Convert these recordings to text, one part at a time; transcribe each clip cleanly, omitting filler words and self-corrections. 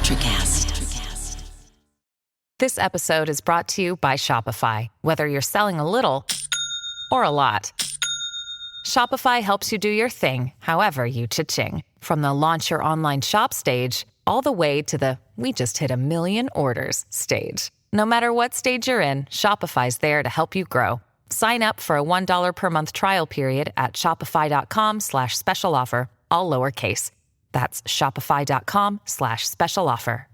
Electricast. This episode is brought to you by Shopify. Whether you're selling a little or a lot, Shopify helps you do your thing, however you cha-ching. From the launch your online shop stage, all the way to the we just hit 1 million orders stage. No matter what stage you're in, Shopify's there to help you grow. Sign up for a $1 per month trial period at shopify.com/special offer, all lowercase. That's shopify.com/special offer.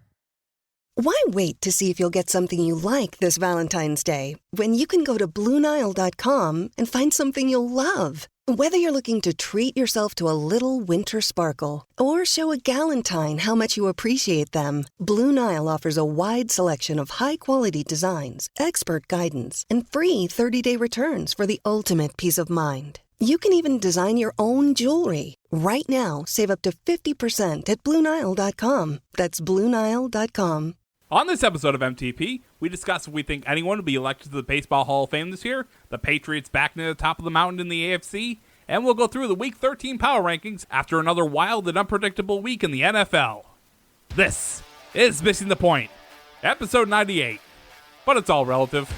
Why wait to see if you'll get something you like this Valentine's Day when you can go to BlueNile.com and find something you'll love? Whether you're looking to treat yourself to a little winter sparkle or show a galentine how much you appreciate them, Blue Nile offers a wide selection of high-quality designs, expert guidance, and free 30-day returns for the ultimate peace of mind. You can even design your own jewelry. Right now, save up to 50% at BlueNile.com. That's BlueNile.com. On this episode of MTP, we discuss if we think anyone will be elected to the Baseball Hall of Fame this year, the Patriots back near the top of the mountain in the AFC, and we'll go through the Week 13 power rankings after another wild and unpredictable week in the NFL. This is Missing the Point, episode 98, but it's all relative.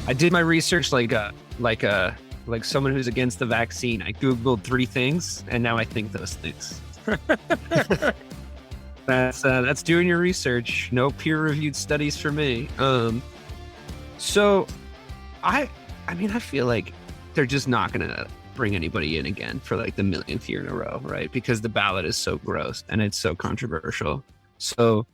I did my research like someone who's against the vaccine. I Googled 3 things, and now I think those things. That's doing your research. No peer-reviewed studies for me. So I feel like they're just not gonna bring anybody in again for like the millionth year in a row, right? Because the ballot is so gross and it's so controversial. So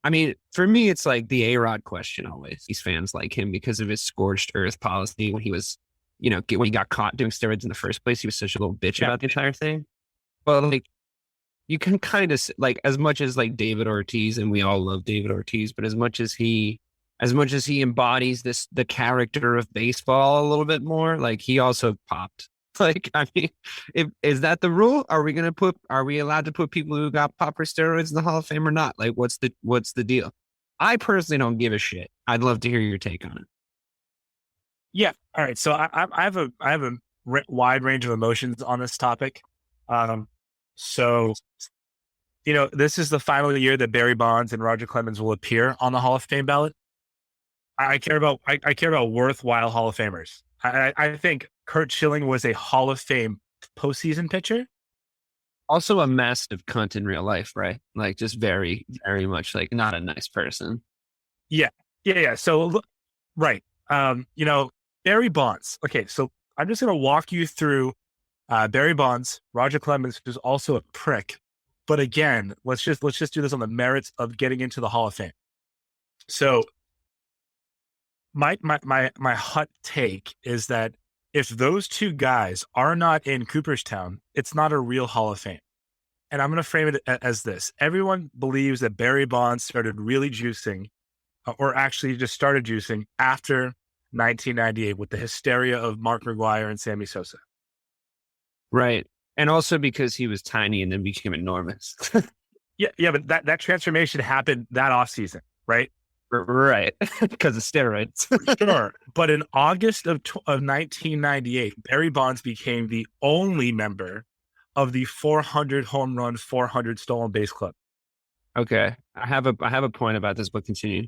I mean, for me, it's like the A-Rod question always. These fans like him because of his scorched earth policy when he was, when he got caught doing steroids in the first place, he was such a little bitch about the entire thing. But like, you can kind of like, as much as like David Ortiz, and we all love David Ortiz, but as much as he embodies the character of baseball a little bit more, like he also popped. Like, I mean, is that the rule? Are we allowed to put people who got popped for steroids in the Hall of Fame or not? Like, what's the deal? I personally don't give a shit. I'd love to hear your take on it. Yeah. All right. So I have a wide range of emotions on this topic. So, this is the final year that Barry Bonds and Roger Clemens will appear on the Hall of Fame ballot. I care about worthwhile Hall of Famers. I think Curt Schilling was a Hall of Fame postseason pitcher. Also a massive cunt in real life, right? Like just very, very much like not a nice person. Yeah. So, right. Barry Bonds. Okay. So I'm just going to walk you through Barry Bonds, Roger Clemens, who's also a prick. But again, let's just do this on the merits of getting into the Hall of Fame. So my hot take is that if those two guys are not in Cooperstown, it's not a real Hall of Fame. And I'm going to frame it as this. Everyone believes that Barry Bonds started really juicing, or actually just started juicing after 1998 with the hysteria of Mark McGwire and Sammy Sosa. Right. And also because he was tiny and then became enormous. Yeah, but that transformation happened that offseason, right? Right, because of steroids. Sure. But in August of 1998, Barry Bonds became the only member of the 400 home run, 400 stolen base club. Okay, I have a point about this, but continue.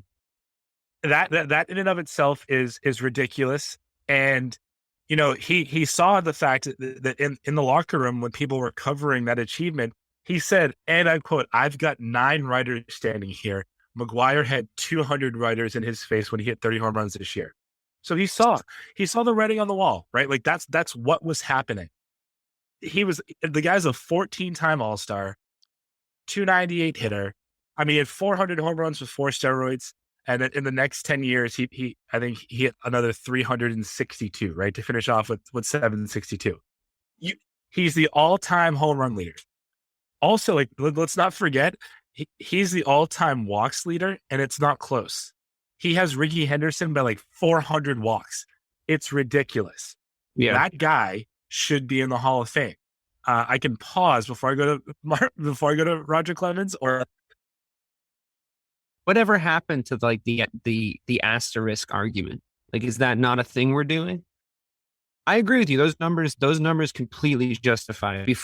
That in and of itself is ridiculous, and he saw the fact that in the locker room when people were covering that achievement, he said, and I quote, "I've got 9 writers standing here." McGwire had 200 writers in his face when he hit 30 home runs this year. So he saw the writing on the wall, right? Like that's what was happening. The guy's a 14-time All-Star, 298 hitter. I mean, he had 400 home runs with 4 steroids. And then in the next 10 years, I think he hit another 362, right? To finish off with 762. He's the all-time home run leader. Also, like, let's not forget, he's the all-time walks leader, and it's not close. He has Rickey Henderson by like 400 walks. It's ridiculous. Yeah, that guy should be in the Hall of Fame. I can pause before I go to Roger Clemens, or whatever happened to like the asterisk argument? Like, is that not a thing we're doing? I agree with you. Those numbers completely justify it.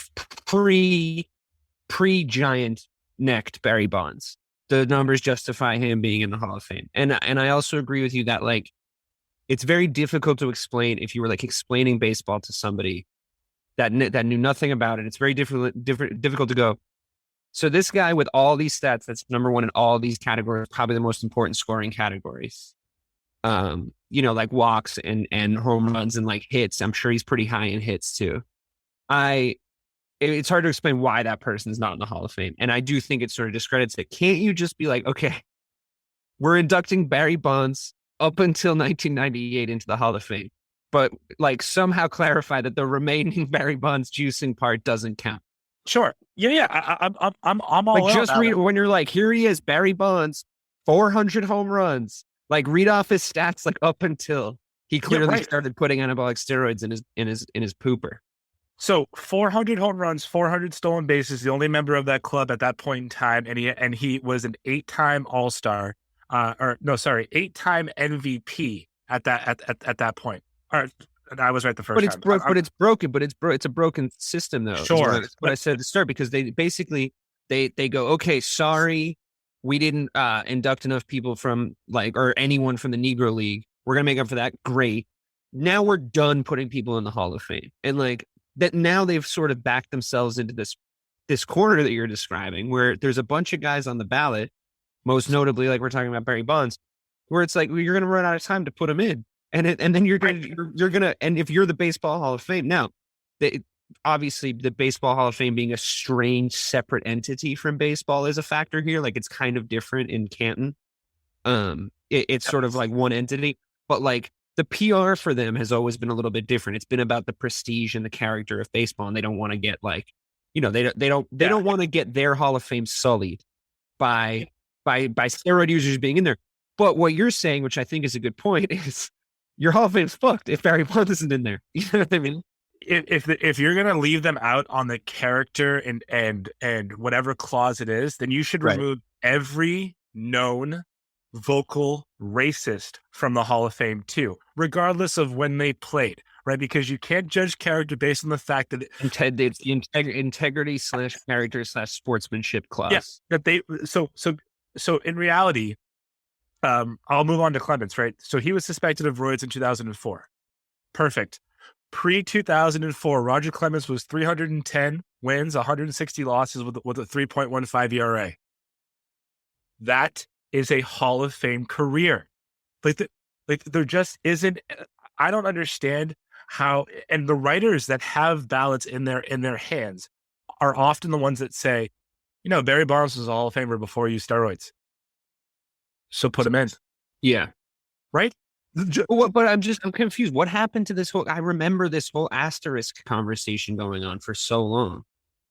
Pre giant necked Barry Bonds, the numbers justify him being in the Hall of Fame. And I also agree with you that like it's very difficult to explain if you were like explaining baseball to somebody that knew nothing about it. It's very difficult to go. So this guy with all these stats, that's number one in all these categories, probably the most important scoring categories. Like walks and home runs and like hits. I'm sure he's pretty high in hits too. It's hard to explain why that person's not in the Hall of Fame. And I do think it sort of discredits it. Can't you just be like, okay, we're inducting Barry Bonds up until 1998 into the Hall of Fame, but like somehow clarify that the remaining Barry Bonds juicing part doesn't count. Sure. Yeah. I'm all like just read it. When you're like, here he is, Barry Bonds, 400 home runs. Like read off his stats like up until he clearly started putting anabolic steroids in his pooper. So 400 home runs, 400 stolen bases, the only member of that club at that point in time, and he was an 8-time All-Star, 8-time MVP at that point. I was right the first time. It's broken. It's a broken system though. Sure, that's what I said at the start, because they basically they go, okay, sorry, we didn't induct enough people from or anyone from the Negro League. We're gonna make up for that. Great. Now we're done putting people in the Hall of Fame, and like that now they've sort of backed themselves into this corner that you're describing, where there's a bunch of guys on the ballot, most notably like we're talking about Barry Bonds, where it's like, well, you're gonna run out of time to put them in. And then you're gonna and if you're the Baseball Hall of Fame now, obviously the Baseball Hall of Fame being a strange separate entity from baseball is a factor here. Like it's kind of different in Canton. It's sort of like one entity, but like the PR for them has always been a little bit different. It's been about the prestige and the character of baseball, and they don't want to get they don't want to get their Hall of Fame sullied by steroid users being in there. But what you're saying, which I think is a good point, is your Hall of Fame's fucked if Barry Bonds isn't in there. You know what I mean? If you're gonna leave them out on the character and whatever clause it is, then you should remove every known vocal racist from the Hall of Fame too, regardless of when they played, right? Because you can't judge character based on the fact that it's the integrity / character / sportsmanship clause. Yes, that they so in reality. I'll move on to Clemens, right? So he was suspected of roids in 2004. Perfect. Pre-2004, Roger Clemens was 310 wins, 160 losses with a 3.15 ERA. That is a Hall of Fame career. There just isn't. I don't understand how. And the writers that have ballots in their hands are often the ones that say, Barry Bonds was a Hall of Famer before he used steroids. So put him in. Yeah. Right? But I'm confused. What happened to this I remember this whole asterisk conversation going on for so long.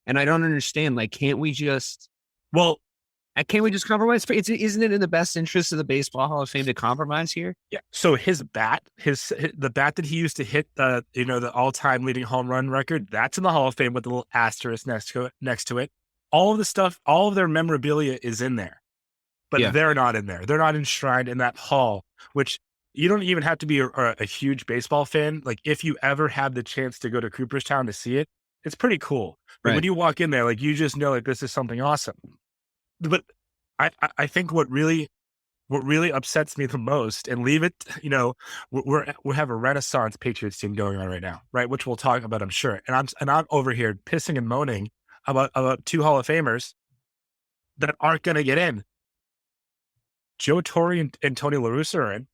And I don't understand. Like, can't we just compromise? Isn't it in the best interest of the Baseball Hall of Fame to compromise here? Yeah. So his bat, the bat that he used to hit the all-time leading home run record, that's in the Hall of Fame with a little asterisk next to it. All of the stuff, all of their memorabilia is in there. But they're not in there. They're not enshrined in that hall, which you don't even have to be a huge baseball fan. Like if you ever have the chance to go to Cooperstown to see it, it's pretty cool. Right. When you walk in there, like you just know like this is something awesome. But I think what really upsets me the most, and leave it, we have a Renaissance Patriots team going on right now, right? Which we'll talk about, I'm sure. And I'm over here pissing and moaning about two Hall of Famers that aren't going to get in. Joe Torre and Tony La Russa are in.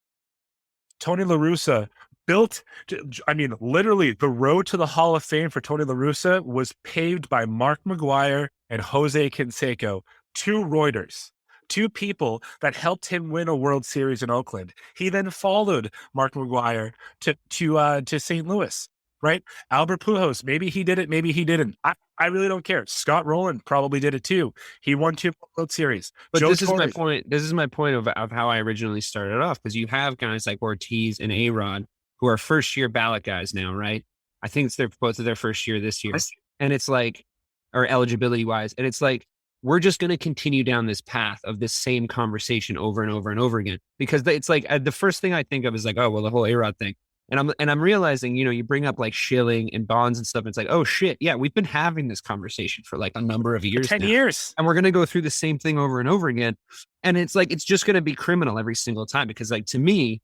Tony La Russa literally the road to the Hall of Fame for Tony La Russa was paved by Mark McGwire and Jose Canseco, two Reuters, two people that helped him win a World Series in Oakland. He then followed Mark McGwire to St. Louis, right? Albert Pujols, maybe he did it, maybe he didn't. I really don't care. Scott Rowland probably did it too. He won 2 World Series. But this is my point. This is my point of how I originally started off, because you have guys like Ortiz and A-Rod who are first-year ballot guys now, right? I think it's both of their first year this year. And it's like, or eligibility-wise, and it's like, we're just going to continue down this path of this same conversation over and over and over again. Because it's like the first thing I think of is like, oh, well, the whole A-Rod thing. And I'm realizing, you bring up like shilling and bonds and stuff. And it's like, oh shit. Yeah. We've been having this conversation for like a number of years, 10 now. years. And we're going to go through the same thing over and over again. And it's like, it's just going to be criminal every single time. Because like, to me,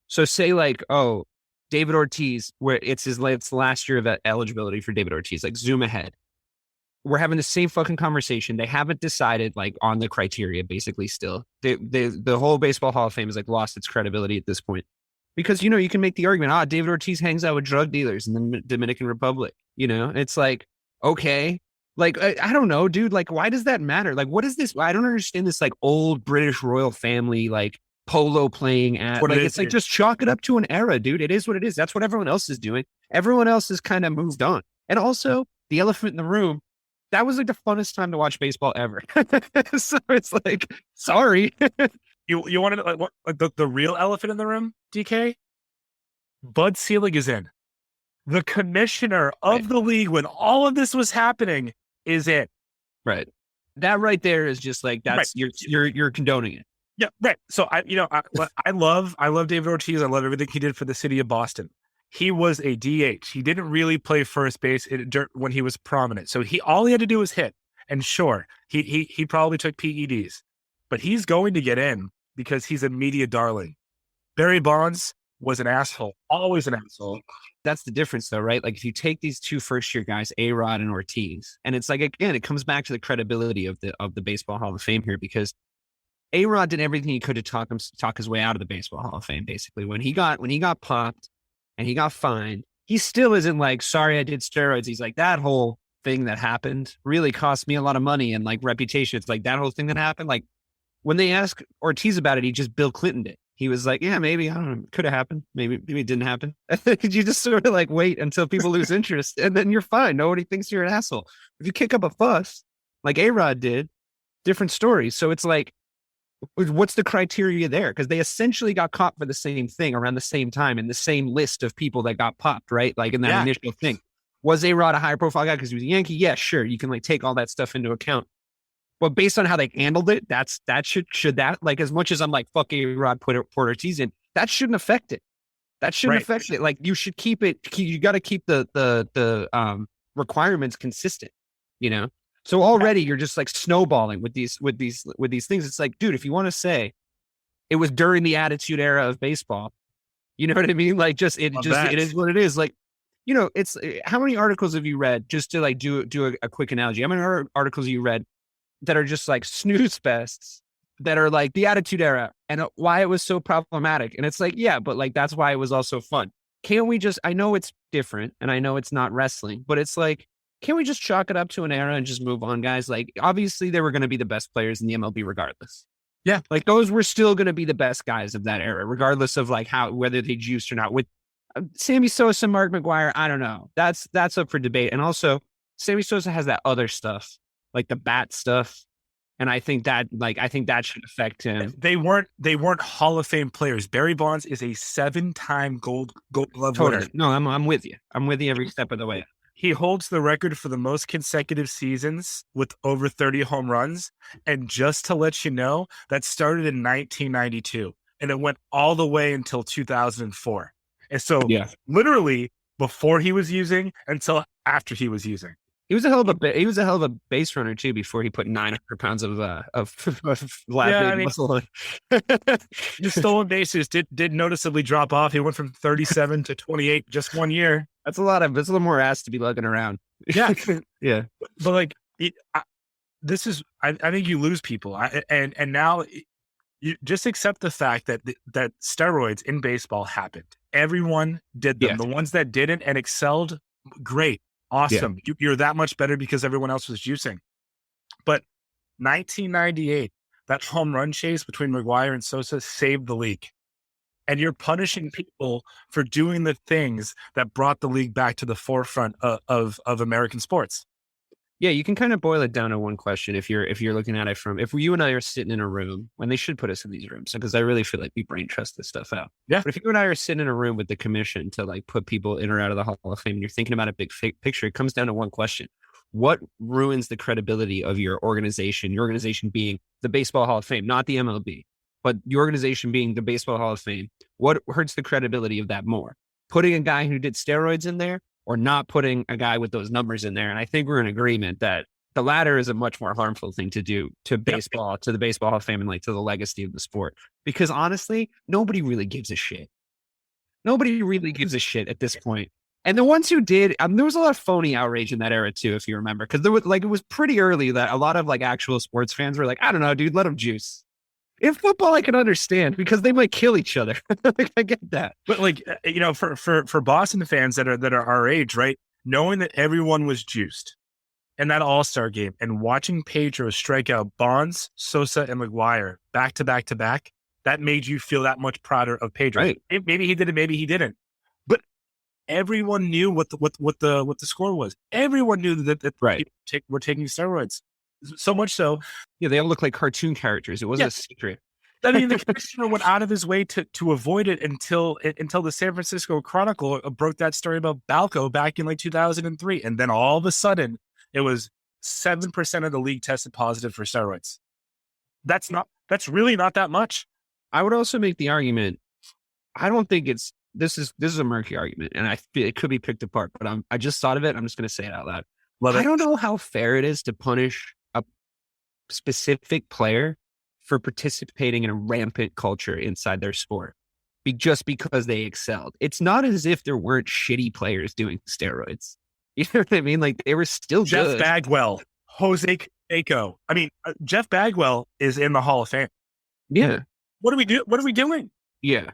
so say like, oh, David Ortiz, where it's the last year of eligibility for David Ortiz, like zoom ahead. We're having the same fucking conversation. They haven't decided like on the criteria, basically still. The whole Baseball Hall of Fame has like lost its credibility at this point. Because, you can make the argument, David Ortiz hangs out with drug dealers in the Dominican Republic. It's like, okay. Like, I don't know, dude. Like, why does that matter? Like, what is this? I don't understand this like old British royal family, like polo playing at. Like, it's like, just chalk it up to an era, dude. It is what it is. That's what everyone else is doing. Everyone else has kind of moved on. And also, the elephant in the room, that was like the funnest time to watch baseball ever. So it's like, sorry. You wanted like the real elephant in the room, DK? Bud Selig is in. The commissioner of the league when all of this was happening is in. Right. That right there is just like, that's you're condoning it. Yeah, right. So I love David Ortiz. I love everything he did for the city of Boston. He was a DH. He didn't really play first base when he was prominent. So all he had to do was hit. And sure, he probably took PEDs, but he's going to get in because he's a media darling. Barry Bonds was an asshole, always an asshole. That's the difference though, right? Like if you take these two first-year guys, A-Rod and Ortiz, and it's like, again, it comes back to the credibility of the Baseball Hall of Fame here, because A-Rod did everything he could to talk his way out of the Baseball Hall of Fame, basically. When he got popped, and he got fined, he still isn't like, sorry, I did steroids. He's like, that whole thing that happened really cost me a lot of money and like reputation. It's like that whole thing that happened. Like when they asked Ortiz about it, he just Bill Clintoned it. He was like, yeah, maybe, I don't know, could have happened. Maybe it didn't happen. You just sort of like wait until people lose interest and then you're fine. Nobody thinks you're an asshole. If you kick up a fuss like A-Rod did, different story. So it's like, what's the criteria there? Because they essentially got caught for the same thing around the same time in the same list of people that got popped, right? Like in that initial thing. Was A-Rod a high profile guy because he was a Yankee? Yeah, sure. You can like take all that stuff into account. But based on how they handled it, that should like, as much as I'm like, fuck A-Rod, put Ortiz in, that shouldn't affect it. That shouldn't affect it. Like you should keep it. You got to keep the requirements consistent, So already you're just like snowballing with these things. It's like, dude, if you want to say it was during the attitude era of baseball, you know what I mean? Like it is what it is. Like, it's how many articles have you read, just to like do a quick analogy? How many articles have you read that are just like snooze fests that are like the attitude era and why it was so problematic? And it's like, yeah, but like, that's why it was also fun. Can't we just, I know it's different and I know it's not wrestling, but it's like, can't we just chalk it up to an era and just move on, guys? Like, obviously, they were going to be the best players in the MLB regardless. Yeah. Like, those were still going to be the best guys of that era, regardless of, like, whether they juiced or not. With Sammy Sosa, Mark McGwire, I don't know. That's up for debate. And also, Sammy Sosa has that other stuff, like the bat stuff. And I think that should affect him. They weren't Hall of Fame players. Barry Bonds is a 7-time Gold Glove winner. No, I'm with you. I'm with you every step of the way. He holds the record for the most consecutive seasons with over 30 home runs. And just to let you know, that started in 1992 and it went all the way until 2004. And so literally before he was using until after he was using. He was a hell of a base runner too before he put 900 pounds of muscle on. The stolen bases did noticeably drop off. He went from 37 to 28 just 1 year. That's a little more ass to be lugging around. Yeah. Yeah. But like, I think you lose people. And now you just accept the fact that that steroids in baseball happened. Everyone did them. Yeah. The ones that didn't and excelled, great. Awesome. Yeah. You're that much better because everyone else was juicing. But 1998, that home run chase between McGwire and Sosa saved the league. And you're punishing people for doing the things that brought the league back to the forefront of American sports. Yeah, you can kind of boil it down to one question if you're looking at it from, if you and I are sitting in a room, when they should put us in these rooms, because I really feel like we brain trust this stuff out. Yeah. But if you and I are sitting in a room with the commission to like put people in or out of the Hall of Fame and you're thinking about a big picture, it comes down to one question. what ruins the credibility of your organization being the Baseball Hall of Fame, not the MLB, but your organization being the Baseball Hall of Fame. What hurts the credibility of that more? Putting a guy who did steroids in there or not putting a guy with those numbers in there? And I think we're in agreement that the latter is a much more harmful thing to do to baseball, to the Baseball Hall of Fame, and like to the legacy of the sport. Because honestly, nobody really gives a shit. Nobody really gives a shit at this point. And the ones who did, there was a lot of phony outrage in that era too, if you remember, because there was it was pretty early that a lot of like actual sports fans were like, I don't know, dude, let them juice. In football, I can understand because they might kill each other. I get that, but like for Boston fans that are our age, right? Knowing that everyone was juiced in that All-Star game and watching Pedro strike out Bonds, Sosa, and McGuire back to back to back, that made you feel that much prouder of Pedro. Right. Maybe he did it, maybe he didn't. Everyone knew what the score was. Everyone knew that right. We're taking steroids. So much so, yeah, they all look like cartoon characters. It wasn't a secret. I mean, the commissioner went out of his way to avoid it until the San Francisco Chronicle broke that story about Balco back in like 2003, and then all of a sudden, it was 7% of the league tested positive for steroids. That's really not that much. I would also make the argument. I don't think it's. This is a murky argument, and I feel it could be picked apart. But I just thought of it. I'm just going to say it out loud. I don't know how fair it is to punish a specific player for participating in a rampant culture inside their sport, just because they excelled. It's not as if there weren't shitty players doing steroids. You know what I mean? Like they were still Jeff good. Bagwell, Jose Canseco. I mean, Jeff Bagwell is in the Hall of Fame. Yeah. What are we doing? Yeah.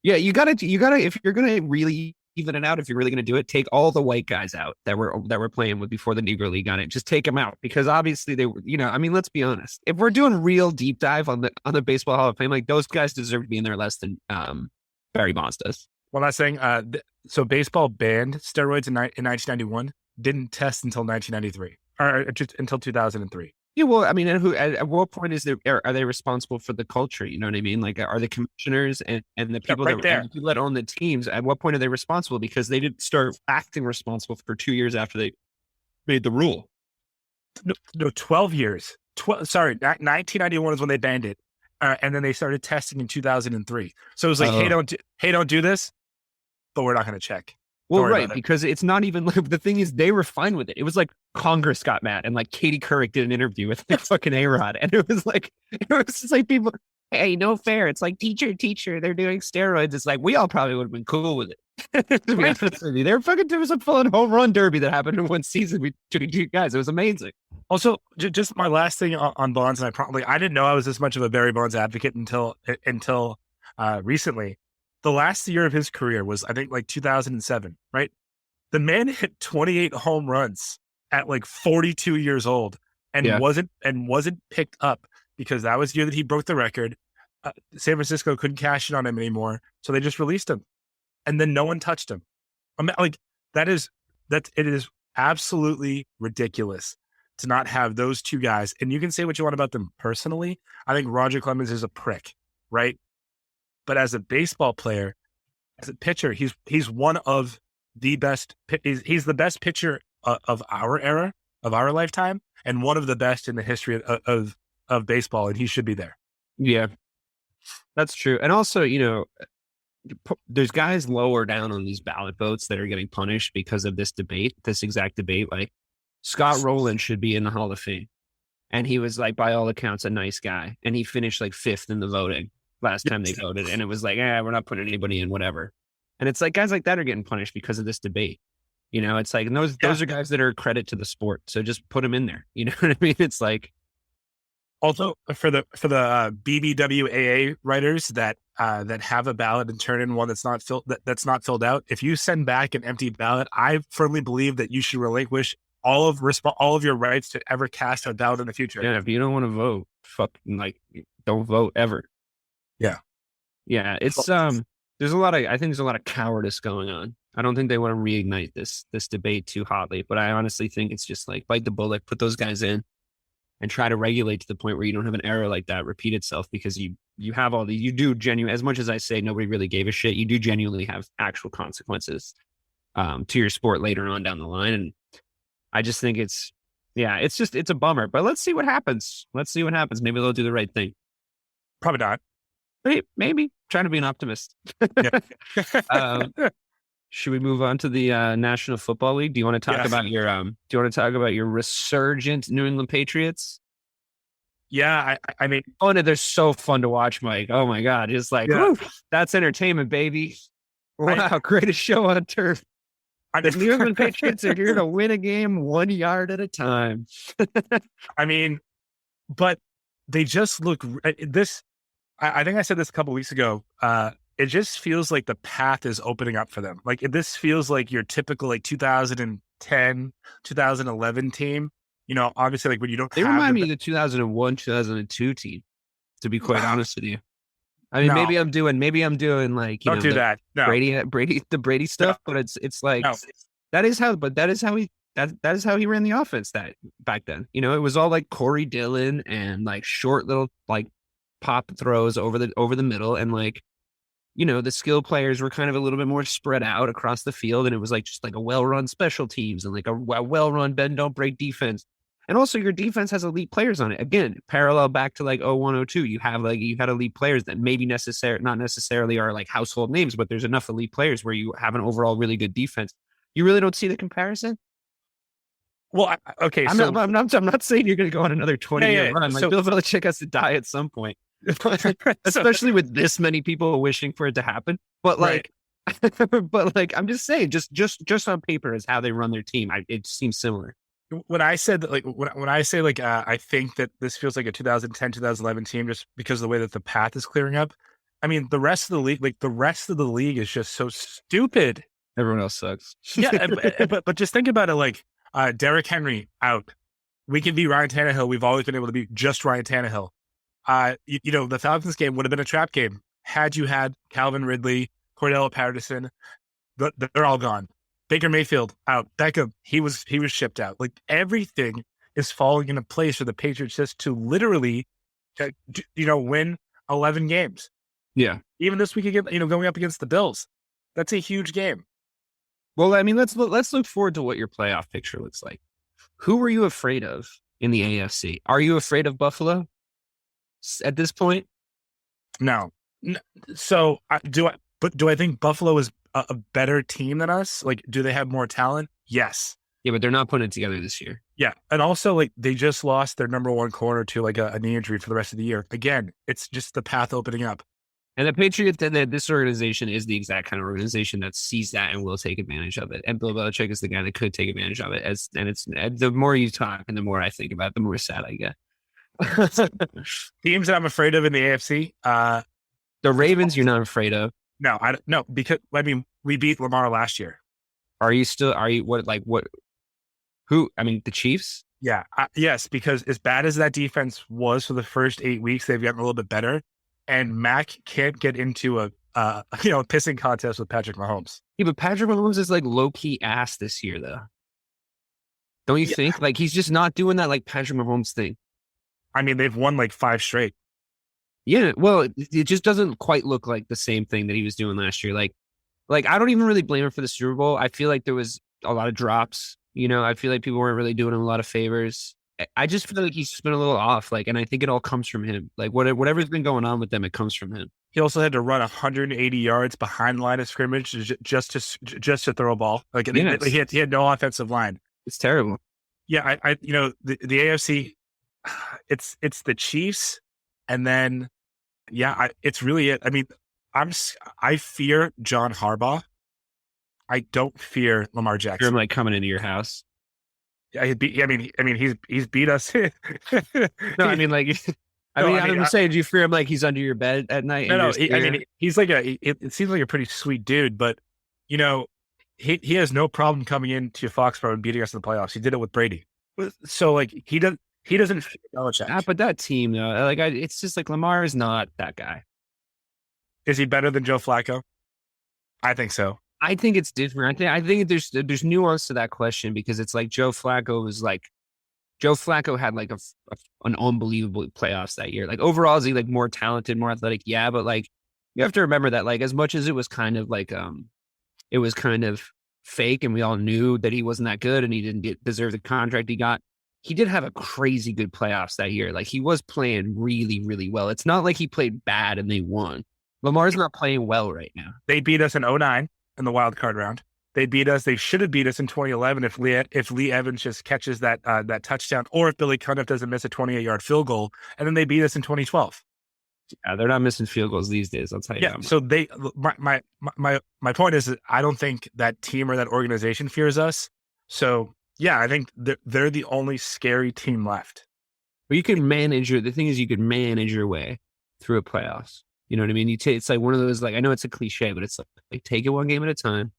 Yeah, you gotta, if you're gonna really even it out, if you're really gonna do it, take all the white guys out that were playing with before the Negro League got it. Just take them out because obviously they were, I mean, let's be honest. If we're doing real deep dive on the Baseball Hall of Fame, like those guys deserve to be in there less than Barry Bonds does. Well, I'm not saying so. Baseball banned steroids in 1991, didn't test until 1993 or just until 2003. Yeah, well, I mean, at what point are they responsible for the culture? You know what I mean? Like, are the commissioners and the people that own the teams? At what point are they responsible? Because they didn't start acting responsible for 2 years after they made the rule. No, 12 years. 1991 is when they banned it, and then they started testing in 2003. So it was like, hey, don't do this, but we're not going to check. Well, right, because it's not even like the thing is they were fine with it. It was like Congress got mad and like Katie Couric did an interview with like fucking A-Rod, and it was just like people, hey, no fair. It's like teacher, they're doing steroids. It's like we all probably would have been cool with it. To be honest with you, there was a full home run derby that happened in one season between two guys. It was amazing. Also, just my last thing on Bonds, and I didn't know I was this much of a Barry Bonds advocate until recently. The last year of his career was, I think, like 2007, right? The man hit 28 home runs at like 42 years old and wasn't picked up because that was the year that he broke the record. San Francisco couldn't cash in on him anymore, so they just released him, and then no one touched him. I mean, like it is absolutely ridiculous to not have those two guys. And you can say what you want about them personally. I think Roger Clemens is a prick, right? But as a baseball player, as a pitcher, he's one of the best. He's the best pitcher of our era, of our lifetime, and one of the best in the history of baseball. And he should be there. Yeah, that's true. And also, there's guys lower down on these ballot votes that are getting punished because of this exact debate. Like Scott Rowland should be in the Hall of Fame, and he was like, by all accounts, a nice guy, and he finished like 5th in the voting last time they voted, and it was like, we're not putting anybody in, whatever. And it's like guys like that are getting punished because of this debate. It's like, and those are guys that are a credit to the sport. So just put them in there. You know what I mean? It's like, also for the BBWAA writers that have a ballot and turn in one that's not filled out. If you send back an empty ballot, I firmly believe that you should relinquish all of your rights to ever cast a ballot in the future. Yeah, if you don't want to vote, don't vote ever. Yeah, it's I think there's a lot of cowardice going on. I don't think they want to reignite this debate too hotly, but I honestly think it's just like bite the bullet, put those guys in, and try to regulate to the point where you don't have an error like that repeat itself, because you have all you do genuine, as much as I say nobody really gave a shit, you do genuinely have actual consequences to your sport later on down the line. And I just think it's a bummer. But let's see what happens. Maybe they'll do the right thing. Probably not. Maybe. Trying to be an optimist. Should we move on to the National Football League? Do you want to talk about your resurgent New England Patriots? Yeah, I mean, oh no, they're so fun to watch, Mike. Oh my God, it's like, whew, that's entertainment, baby. Wow, greatest show on turf. The New England Patriots are here to win a game 1 yard at a time. I mean, but they just look this. I think I said this a couple of weeks ago. It just feels like the path is opening up for them. Like this feels like your typical like 2010, 2011 team. You know, obviously, like when you don't. They remind me of the 2001, 2002 team. To be quite honest with you, I mean, maybe I'm doing like don't do that. No. Brady stuff, but it's like that is how he ran the offense that back then. You know, it was all like Corey Dillon and like short little like pop throws over the middle, and like, you know, the skill players were kind of a little bit more spread out across the field, and it was like just like a well-run special teams and like a well-run bend don't break defense. And also your defense has elite players on it. Again, parallel back to like 0102, you had elite players that maybe not necessarily are like household names, but there's enough elite players where you have an overall really good defense. You really don't see the comparison? Well, okay. I'm not saying you're going to go on another 20-year run. Like Bill Belichick has to die at some point, especially with this many people wishing for it to happen. But like, but like, I'm just saying, just on paper is how they run their team. It seems similar. When I said that, like when I say like I think that this feels like a 2010, 2011 team just because of the way that the path is clearing up. I mean, the rest of the league is just so stupid. Everyone else sucks. Yeah, but just think about it. Like Derrick Henry out. We can beat Ryan Tannehill. We've always been able to beat just Ryan Tannehill. You know, the Falcons game would have been a trap game had you had Calvin Ridley, Cordell Patterson. They're all gone. Baker Mayfield out. Beckham, he was shipped out. Like everything is falling into place for the Patriots just to literally, win 11 games. Yeah. Even this week again, going up against the Bills, that's a huge game. Well, I mean, let's look forward to what your playoff picture looks like. Who were you afraid of in the AFC? Are you afraid of Buffalo at this point? No. So do I think Buffalo is a better team than us? Like, do they have more talent? Yes. Yeah, but they're not putting it together this year. Yeah. And also, like, they just lost their number one corner to like a knee injury for the rest of the year. Again, it's just the path opening up. And the Patriots, this organization is the exact kind of organization that sees that and will take advantage of it. And Bill Belichick is the guy that could take advantage of it. And the more you talk and the more I think about it, the more sad I get. Teams that I'm afraid of in the AFC. The Ravens, you're not afraid of. No, because I mean, we beat Lamar last year. The Chiefs? Yeah. Yes, because as bad as that defense was for the first 8 weeks, they've gotten a little bit better. And Mac can't get into a pissing contest with Patrick Mahomes. Yeah, but Patrick Mahomes is like low-key ass this year, though. Don't you think? Like, he's just not doing that like Patrick Mahomes thing. I mean, they've won like 5 straight. Yeah, well, it just doesn't quite look like the same thing that he was doing last year. Like I don't even really blame him for the Super Bowl. I feel like there was a lot of drops. You know, I feel like people weren't really doing him a lot of favors. I just feel like he's just been a little off. Like, and I think it all comes from him. Like, whatever's been going on with them, it comes from him. He also had to run 180 yards behind the line of scrimmage just to throw a ball. Like, he had no offensive line. It's terrible. Yeah, the AFC, it's the Chiefs, and then it's really it. I mean, I fear John Harbaugh. I don't fear Lamar Jackson. Fear him like coming into your house. Yeah, he's beat us. I'm saying, do you fear him like he's under your bed at night? No. He's like it seems like a pretty sweet dude, but he has no problem coming into Foxborough and beating us in the playoffs. He did it with Brady. So like he doesn't fear Belichick. But that team though, it's just like Lamar is not that guy. Is he better than Joe Flacco? I think so. I think it's different. I think there's nuance to that question because it's like Joe Flacco had like an unbelievable playoffs that year. Like overall, is he like more talented, more athletic? Yeah, but like you have to remember that like as much as it was kind of like it was kind of fake and we all knew that he wasn't that good and he didn't deserve the contract he got, he did have a crazy good playoffs that year. Like he was playing really, really well. It's not like he played bad and they won. Lamar's not playing well right now. They beat us in 2009 in the wild card round. They beat us. They should have beat us in 2011 if Lee Evans just catches that touchdown, or if Billy Cundiff doesn't miss a 28-yard field goal, and then they beat us in 2012. Yeah, they're not missing field goals these days. I'll tell you. Yeah. So my point is that I don't think that team or that organization fears us. So yeah, I think they're the only scary team left. But you can manage the thing is you could manage your way through a playoffs. You know what I mean? It's like one of those, like, I know it's a cliche, but it's like take it one game at a time.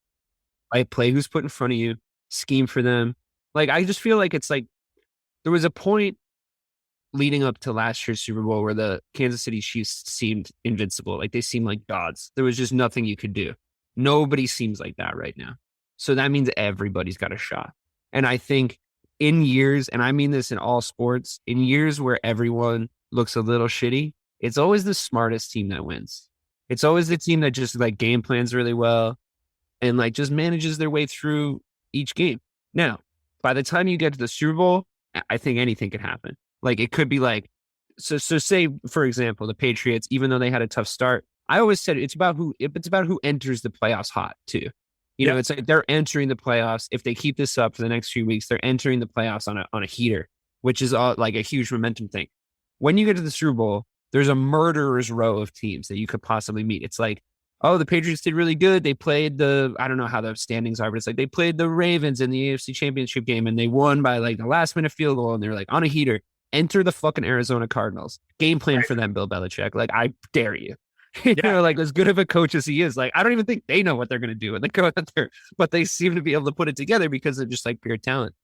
Like play who's put in front of you, scheme for them. Like, I just feel like it's like there was a point leading up to last year's Super Bowl where the Kansas City Chiefs seemed invincible. Like they seemed like gods. There was just nothing you could do. Nobody seems like that right now. So that means everybody's got a shot. And I think in years, and I mean this in all sports, in years where everyone looks a little shitty, it's always the smartest team that wins. It's always the team that just like game plans really well and like just manages their way through each game. Now, by the time you get to the Super Bowl, I think anything could happen. Like it could be like, so say, for example, the Patriots, even though they had a tough start, I always said it's about who enters the playoffs hot too. You know, it's like they're entering the playoffs. If they keep this up for the next few weeks, they're entering the playoffs on a heater, which is like a huge momentum thing. When you get to the Super Bowl, there's a murderer's row of teams that you could possibly meet. It's like, oh, the Patriots did really good. They played I don't know how the standings are, but it's like they played the Ravens in the AFC Championship game and they won by like the last minute field goal and they're like on a heater. Enter the fucking Arizona Cardinals. Game plan for them, Bill Belichick. Like, I dare you. You know, like as good of a coach as he is, like I don't even think they know what they're going to do when they go out there, but they seem to be able to put it together because they're just like pure talent.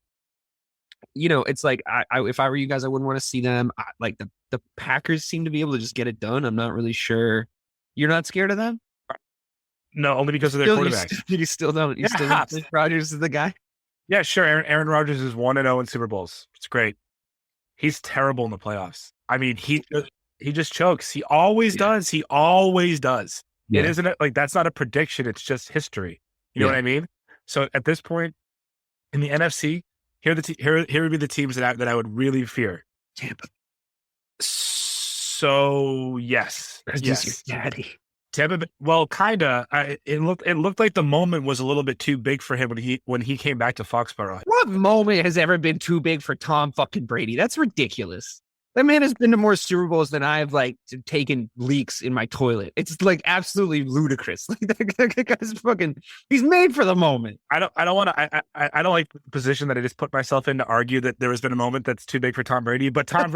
You know, it's like I if I were you guys, I wouldn't want to see them. Like the Packers seem to be able to just get it done. I'm not really sure. You're not scared of them? No, only because of their quarterback. You still don't. You still don't think Rodgers is the guy? Yeah, sure. Aaron Rodgers is 1-0 in Super Bowls. It's great. He's terrible in the playoffs. I mean, he just chokes. He always does. He always does. Yeah. It isn't like that's not a prediction. It's just history. You know what I mean? So at this point in the NFC, here would be the teams that I would really fear. Tampa. So yes, your daddy. Tampa. Well, kinda. It looked like the moment was a little bit too big for him when he came back to Foxborough. What moment has ever been too big for Tom fucking Brady? That's ridiculous. That man has been to more Super Bowls than I've like taken leaks in my toilet. It's like absolutely ludicrous. Like that guy's fucking. He's made for the moment. I don't want to. I don't like the position that I just put myself in to argue that there has been a moment that's too big for Tom Brady. But Tom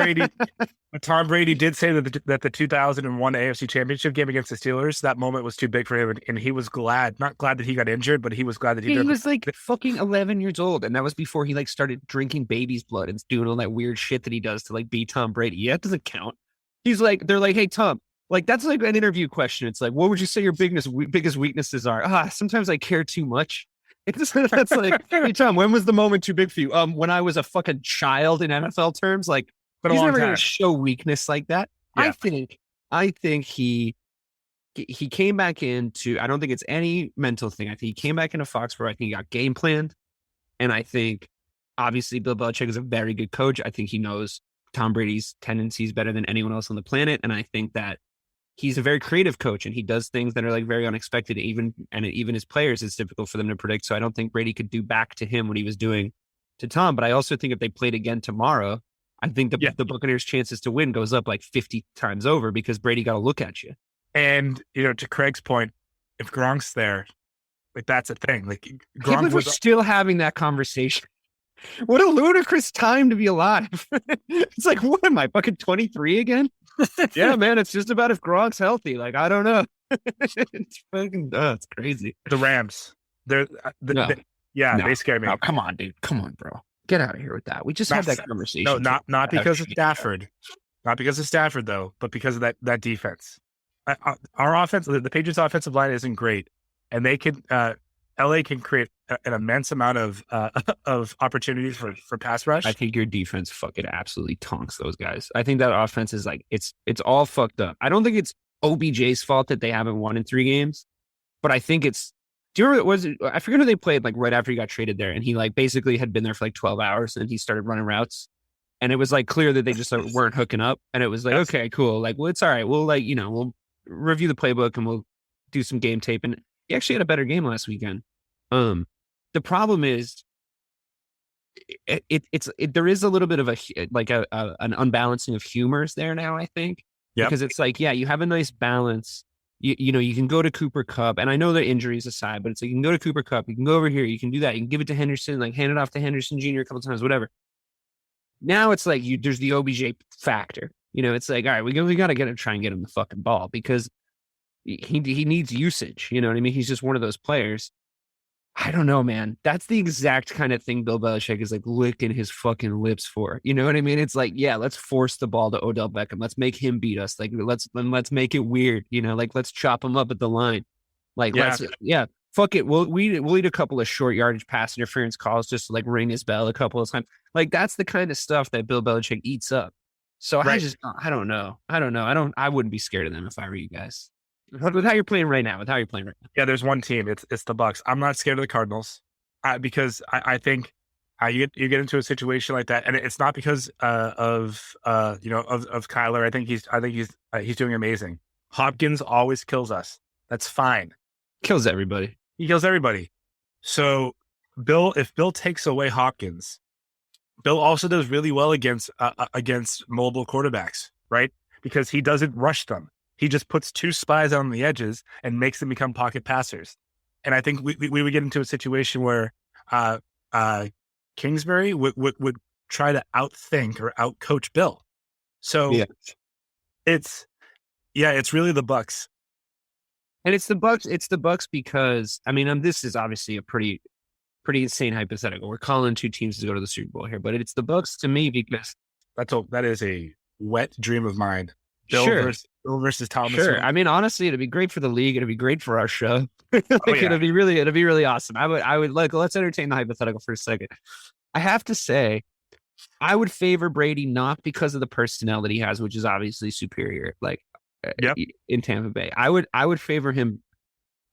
Brady did say that the 2001 AFC Championship game against the Steelers, that moment was too big for him, and he was not glad that he got injured, but he was glad that he did. He was like fucking 11 years old, and that was before he like started drinking baby's blood and doing all that weird shit that he does to like beat Tom Brady. Yeah, it doesn't count. He's like, they're like, hey Tom, like that's like an interview question. It's like, what would you say your biggest weaknesses are? Sometimes I care too much. It's that's like, hey Tom, when was the moment too big for you? When I was a fucking child in NFL terms, like. But he's never going to show weakness like that. Yeah. I think he came back into. I don't think it's any mental thing. I think he came back into Foxborough. I think he got game planned, and I think obviously Bill Belichick is a very good coach. I think he knows Tom Brady's tendencies better than anyone else on the planet, and I think that he's a very creative coach, and he does things that are like very unexpected. Even his players, it's difficult for them to predict. So I don't think Brady could do back to him what he was doing to Tom. But I also think if they played again tomorrow, I think the Buccaneers' chances to win goes up like 50 times over because Brady got to look at you. And, you know, to Craig's point, if Gronk's there, like that's a thing. Like Gronk was still having that conversation. What a ludicrous time to be alive. It's like, what am I, fucking 23 again? Yeah, man, it's just about if Gronk's healthy. Like, I don't know. It's fucking, it's crazy. The Rams. They scare me. No, come on, dude. Come on, bro. Get out of here with that. We just had that conversation. No, not because of Stafford. Not because of Stafford, though, but because of that defense. Our offense, the Patriots' offensive line isn't great, and they can. LA can create an immense amount of opportunities for pass rush. I think your defense fucking absolutely tonks those guys. I think that offense is like it's all fucked up. I don't think it's OBJ's fault that they haven't won in 3 games, but I think it's Do you remember, I forget who they played like right after he got traded there, and he like basically had been there for like 12 hours and he started running routes. And it was like clear that they just like, weren't hooking up. And it was like, okay, cool. Like, well, it's all right. We'll like, we'll review the playbook and we'll do some game tape. And he actually had a better game last weekend. The problem is there is a little bit of an unbalancing of humors there now, I think. Because it's like, yeah, you have a nice balance. You can go to Cooper Kupp, and I know the injuries aside, but it's like you can go to Cooper Kupp, you can go over here, you can do that, you can give it to Henderson, like hand it off to Henderson Jr. a couple times, whatever. Now it's like there's the OBJ factor. It's like, all right, we got to try and get him the fucking ball because he needs usage. You know what I mean? He's just one of those players. I don't know, man. That's the exact kind of thing Bill Belichick is like licking his fucking lips for. You know what I mean? It's like, yeah, let's force the ball to Odell Beckham. Let's make him beat us. Like, let's make it weird. Like, let's chop him up at the line. Like, fuck it. We'll eat a couple of short yardage pass interference calls just to like ring his bell a couple of times. Like, that's the kind of stuff that Bill Belichick eats up. So I don't know. I wouldn't be scared of them if I were you guys. With how you're playing right now. Yeah, there's one team. It's the Bucks. I'm not scared of the Cardinals because I think you get into a situation like that, and it's not because of Kyler. I think he's doing amazing. Hopkins always kills us. That's fine. Kills everybody. He kills everybody. So if Bill takes away Hopkins, Bill also does really well against mobile quarterbacks, right? Because he doesn't rush them. He just puts two spies on the edges and makes them become pocket passers. And I think we would get into a situation where Kingsbury would try to outthink or outcoach Bill. So it's really the Bucks. And it's the Bucks because, I mean, this is obviously a pretty insane hypothetical. We're calling two teams to go to the Super Bowl here, but it's the Bucks to me because that is a wet dream of mine. Bill versus Thomas. Sure. I mean, honestly, it'd be great for the league. It'd be great for our show. It'd be really awesome. I would like, let's entertain the hypothetical for a second. I have to say, I would favor Brady not because of the personnel that he has, which is obviously superior. Like in Tampa Bay, I would favor him.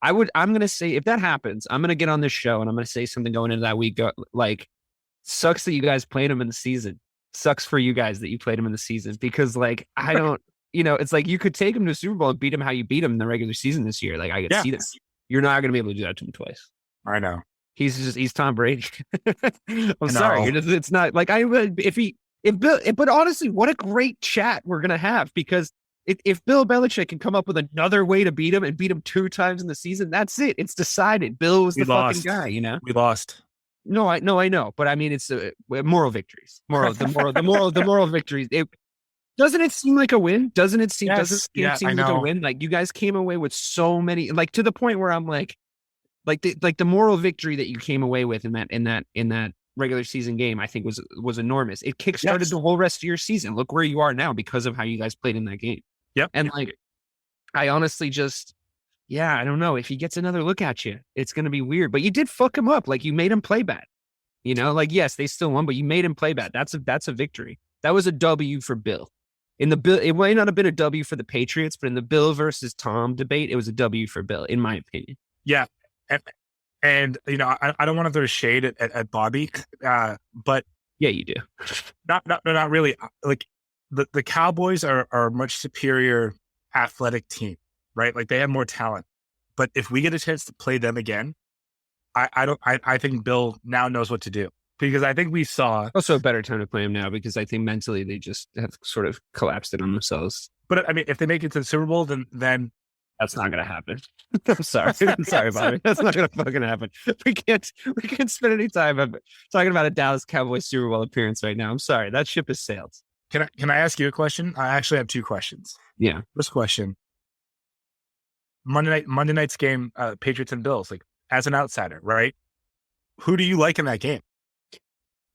I'm going to say if that happens, I'm going to get on this show and I'm going to say something going into that week. Like, sucks that you guys played him in the season. Sucks for you guys that you played him in the season because like, I don't, it's like you could take him to the Super Bowl and beat him how you beat him in the regular season this year. Like I could see this. You're not going to be able to do that to him twice. I know. He's Tom Brady. I'm sorry. It's not like but honestly, what a great chat we're going to have because if Bill Belichick can come up with another way to beat him and beat him 2 times in the season, that's it. It's decided. Bill was the fucking guy, We lost. No, I know. But I mean, it's moral victories. The moral victories. Doesn't it seem like a win? Doesn't it seem like a win? Like you guys came away with so many, like to the point where I'm like the moral victory that you came away with in that regular season game, I think was enormous. It kickstarted the whole rest of your season. Look where you are now because of how you guys played in that game. Yep. And like, I honestly I don't know. If he gets another look at you, it's going to be weird, but you did fuck him up. Like you made him play bad, like, yes, they still won, but you made him play bad. That's a victory. That was a W for Bill. In the Bill, it might not have been a W for the Patriots, but in the Bill versus Tom debate, it was a W for Bill, in my opinion. Yeah. And I don't want to throw shade at Bobby, but yeah, you do. Not really. Like the Cowboys are a much superior athletic team, right? Like they have more talent. But if we get a chance to play them again, I think Bill now knows what to do. Because I think we saw also a better time to play them now because I think mentally they just have sort of collapsed it on themselves. But I mean, if they make it to the Super Bowl, then that's not going to happen. I'm sorry, Bobby. That's not going to fucking happen. We can't spend any time talking about a Dallas Cowboys Super Bowl appearance right now. I'm sorry, that ship has sailed. Can I ask you a question? I actually have 2 questions. Yeah. First question: Monday night's game, Patriots and Bills. Like as an outsider, right? Who do you like in that game?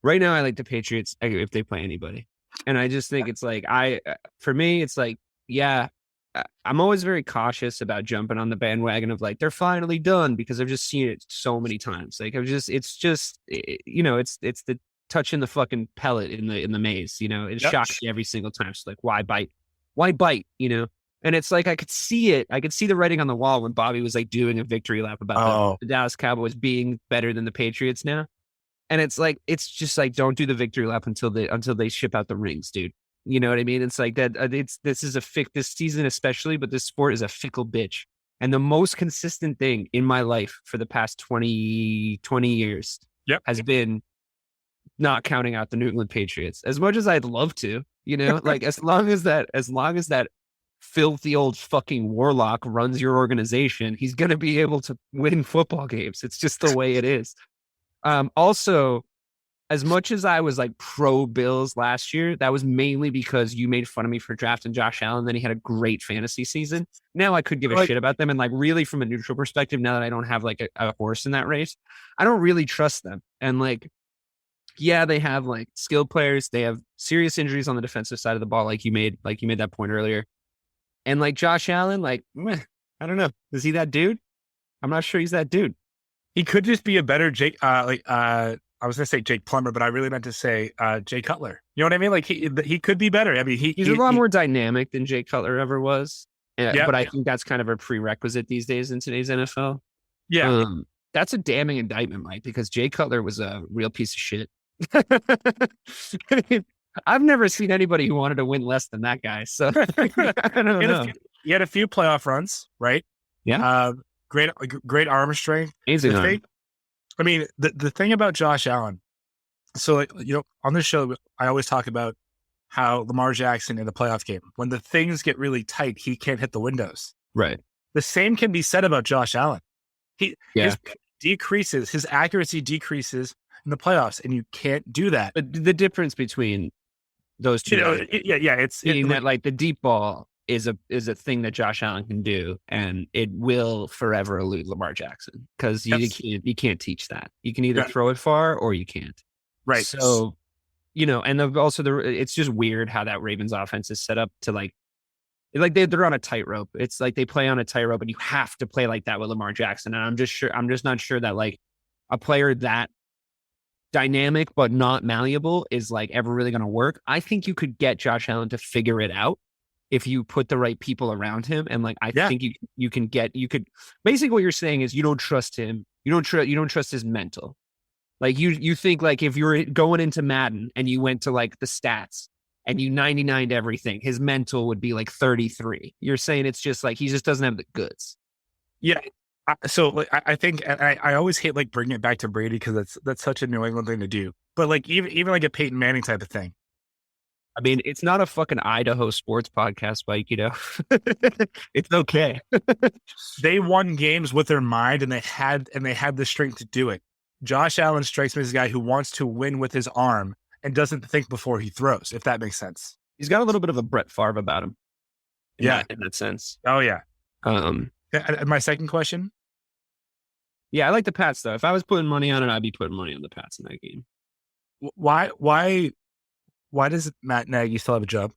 Right now, I like the Patriots if they play anybody. And I just think it's like, for me, it's like, I'm always very cautious about jumping on the bandwagon of like, they're finally done because I've just seen it so many times. Like it's the touching the fucking pellet in the maze, it shocks you every single time. So like, why bite? And it's like I could see it. I could see the writing on the wall when Bobby was like doing a victory lap about the Dallas Cowboys being better than the Patriots now. And it's like, it's just like, don't do the victory lap until they ship out the rings, dude. You know what I mean? It's like that. This season especially, but this sport is a fickle bitch. And the most consistent thing in my life for the past 20 years has been not counting out the New England Patriots. As much as I'd love to, you know, like as long as that filthy old fucking warlock runs your organization, he's going to be able to win football games. It's just the way it is. Also, as much as I was like pro Bills last year, that was mainly because you made fun of me for drafting Josh Allen. Then he had a great fantasy season. Now I could give a shit about them. And like really from a neutral perspective, now that I don't have like a horse in that race, I don't really trust them. And like, yeah, they have like skilled players. They have serious injuries on the defensive side of the ball. Like you made that point earlier. And like Josh Allen, like, I don't know. Is he that dude? I'm not sure he's that dude. He could just be a better Jake, I was going to say Jake Plummer, but I really meant to say Jay Cutler. You know what I mean? Like he could be better. I mean, he's a lot more dynamic than Jay Cutler ever was. But I think that's kind of a prerequisite these days in today's NFL. Yeah. That's a damning indictment, Mike, because Jay Cutler was a real piece of shit. I mean, I've never seen anybody who wanted to win less than that guy. So I don't know. He had a few playoff runs, right? Yeah. Great arm strength. Amazing arm. I mean, the thing about Josh Allen, so like, you know, on this show, I always talk about how Lamar Jackson in the playoff game, when the things get really tight, he can't hit the windows. Right. The same can be said about Josh Allen. His accuracy decreases in the playoffs, and you can't do that. But the difference between those two, it's that like the deep ball is a thing that Josh Allen can do, and it will forever elude Lamar Jackson because you can't teach that. You can either throw it far or you can't. Right. So, you know, and it's just weird how that Ravens offense is set up to like they're on a tightrope. It's like they play on a tightrope, and you have to play like that with Lamar Jackson. And I'm just not sure that like a player that dynamic but not malleable is like ever really going to work. I think you could get Josh Allen to figure it out if you put the right people around him. And like, I think you could basically what you're saying is you don't trust him. You don't trust his mental. Like you think like if you're going into Madden and you went to like the stats and you 99'd everything, his mental would be like 33. You're saying it's just like, he just doesn't have the goods. Yeah. So like, I think, and I always hate like bringing it back to Brady because that's such a New England thing to do. But like even like a Peyton Manning type of thing. I mean, it's not a fucking Idaho sports podcast, Mike, you know. It's okay. They won games with their mind, and they had the strength to do it. Josh Allen strikes me as a guy who wants to win with his arm and doesn't think before he throws, if that makes sense. He's got a little bit of a Brett Favre about him. In that sense. Oh yeah. And my second question. Yeah, I like the Pats though. If I was putting money on it, I'd be putting money on the Pats in that game. Why does Matt Nagy still have a job?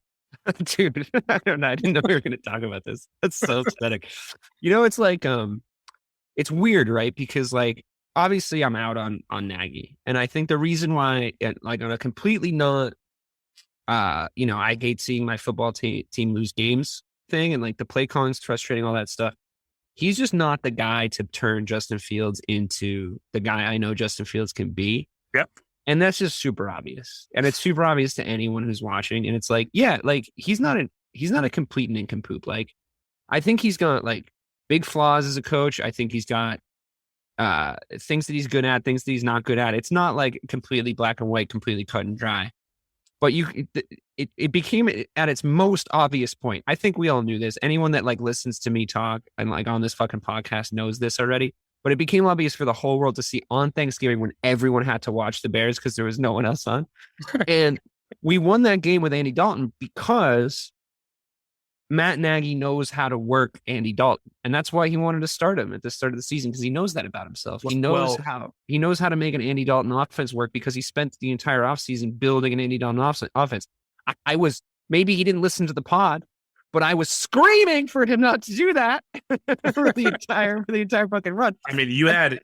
Dude, I don't know. I didn't know we were going to talk about this. That's so pathetic. You know, it's like, it's weird, right? Because like, obviously I'm out on Nagy. And I think the reason why, like on a completely not, you know, I hate seeing my football team lose games thing and like the play calling's frustrating, all that stuff. He's just not the guy to turn Justin Fields into the guy I know Justin Fields can be. Yep. And that's just super obvious. And it's super obvious to anyone who's watching. And it's like, yeah, like he's not a complete nincompoop. Like, I think he's got like big flaws as a coach. I think he's got things that he's good at, things that he's not good at. It's not like completely black and white, completely cut and dry. But it became at its most obvious point. I think we all knew this. Anyone that like listens to me talk and like on this fucking podcast knows this already. But it became obvious for the whole world to see on Thanksgiving when everyone had to watch the Bears because there was no one else on. And we won that game with Andy Dalton because Matt Nagy knows how to work Andy Dalton. And that's why he wanted to start him at the start of the season, because he knows that about himself. He knows how to make an Andy Dalton offense work because he spent the entire offseason building an Andy Dalton offense. I was, maybe he didn't listen to the pod, but I was screaming for him not to do that for the entire fucking run. I mean, you had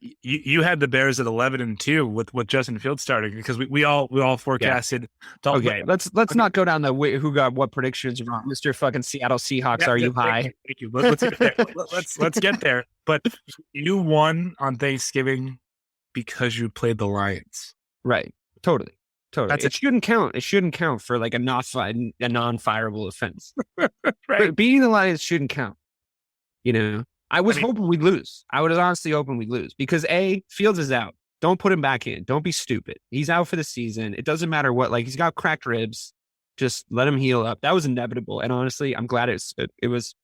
the Bears at 11-2 with Justin Fields starting, because we all forecasted. Yeah. Okay, let's not go down the way who got what predictions wrong. Mr. fucking Seattle Seahawks, are you high? Thank you. Let's get there. Let's get there. But you won on Thanksgiving because you played the Lions. Right. Totally. It shouldn't count. It shouldn't count for like a non-fireable offense. Right. Beating the Lions shouldn't count. I was hoping we'd lose. I was honestly hoping we'd lose because Fields is out. Don't put him back in. Don't be stupid. He's out for the season. It doesn't matter what. Like, he's got cracked ribs. Just let him heal up. That was inevitable. And honestly, I'm glad it was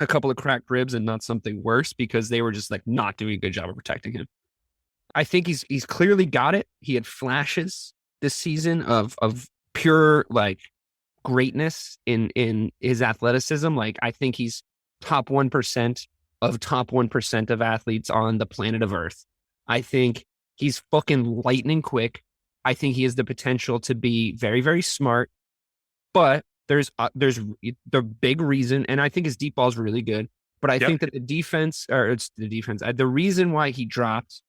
a couple of cracked ribs and not something worse, because they were just like not doing a good job of protecting him. I think he's clearly got it. He had flashes this season of pure like greatness in his athleticism. Like, I think he's top 1% of athletes on the planet of Earth. I think he's fucking lightning quick. I think he has the potential to be very, very smart, but there's the big reason, and I think his deep ball is really good, but I think that the reason why he dropped,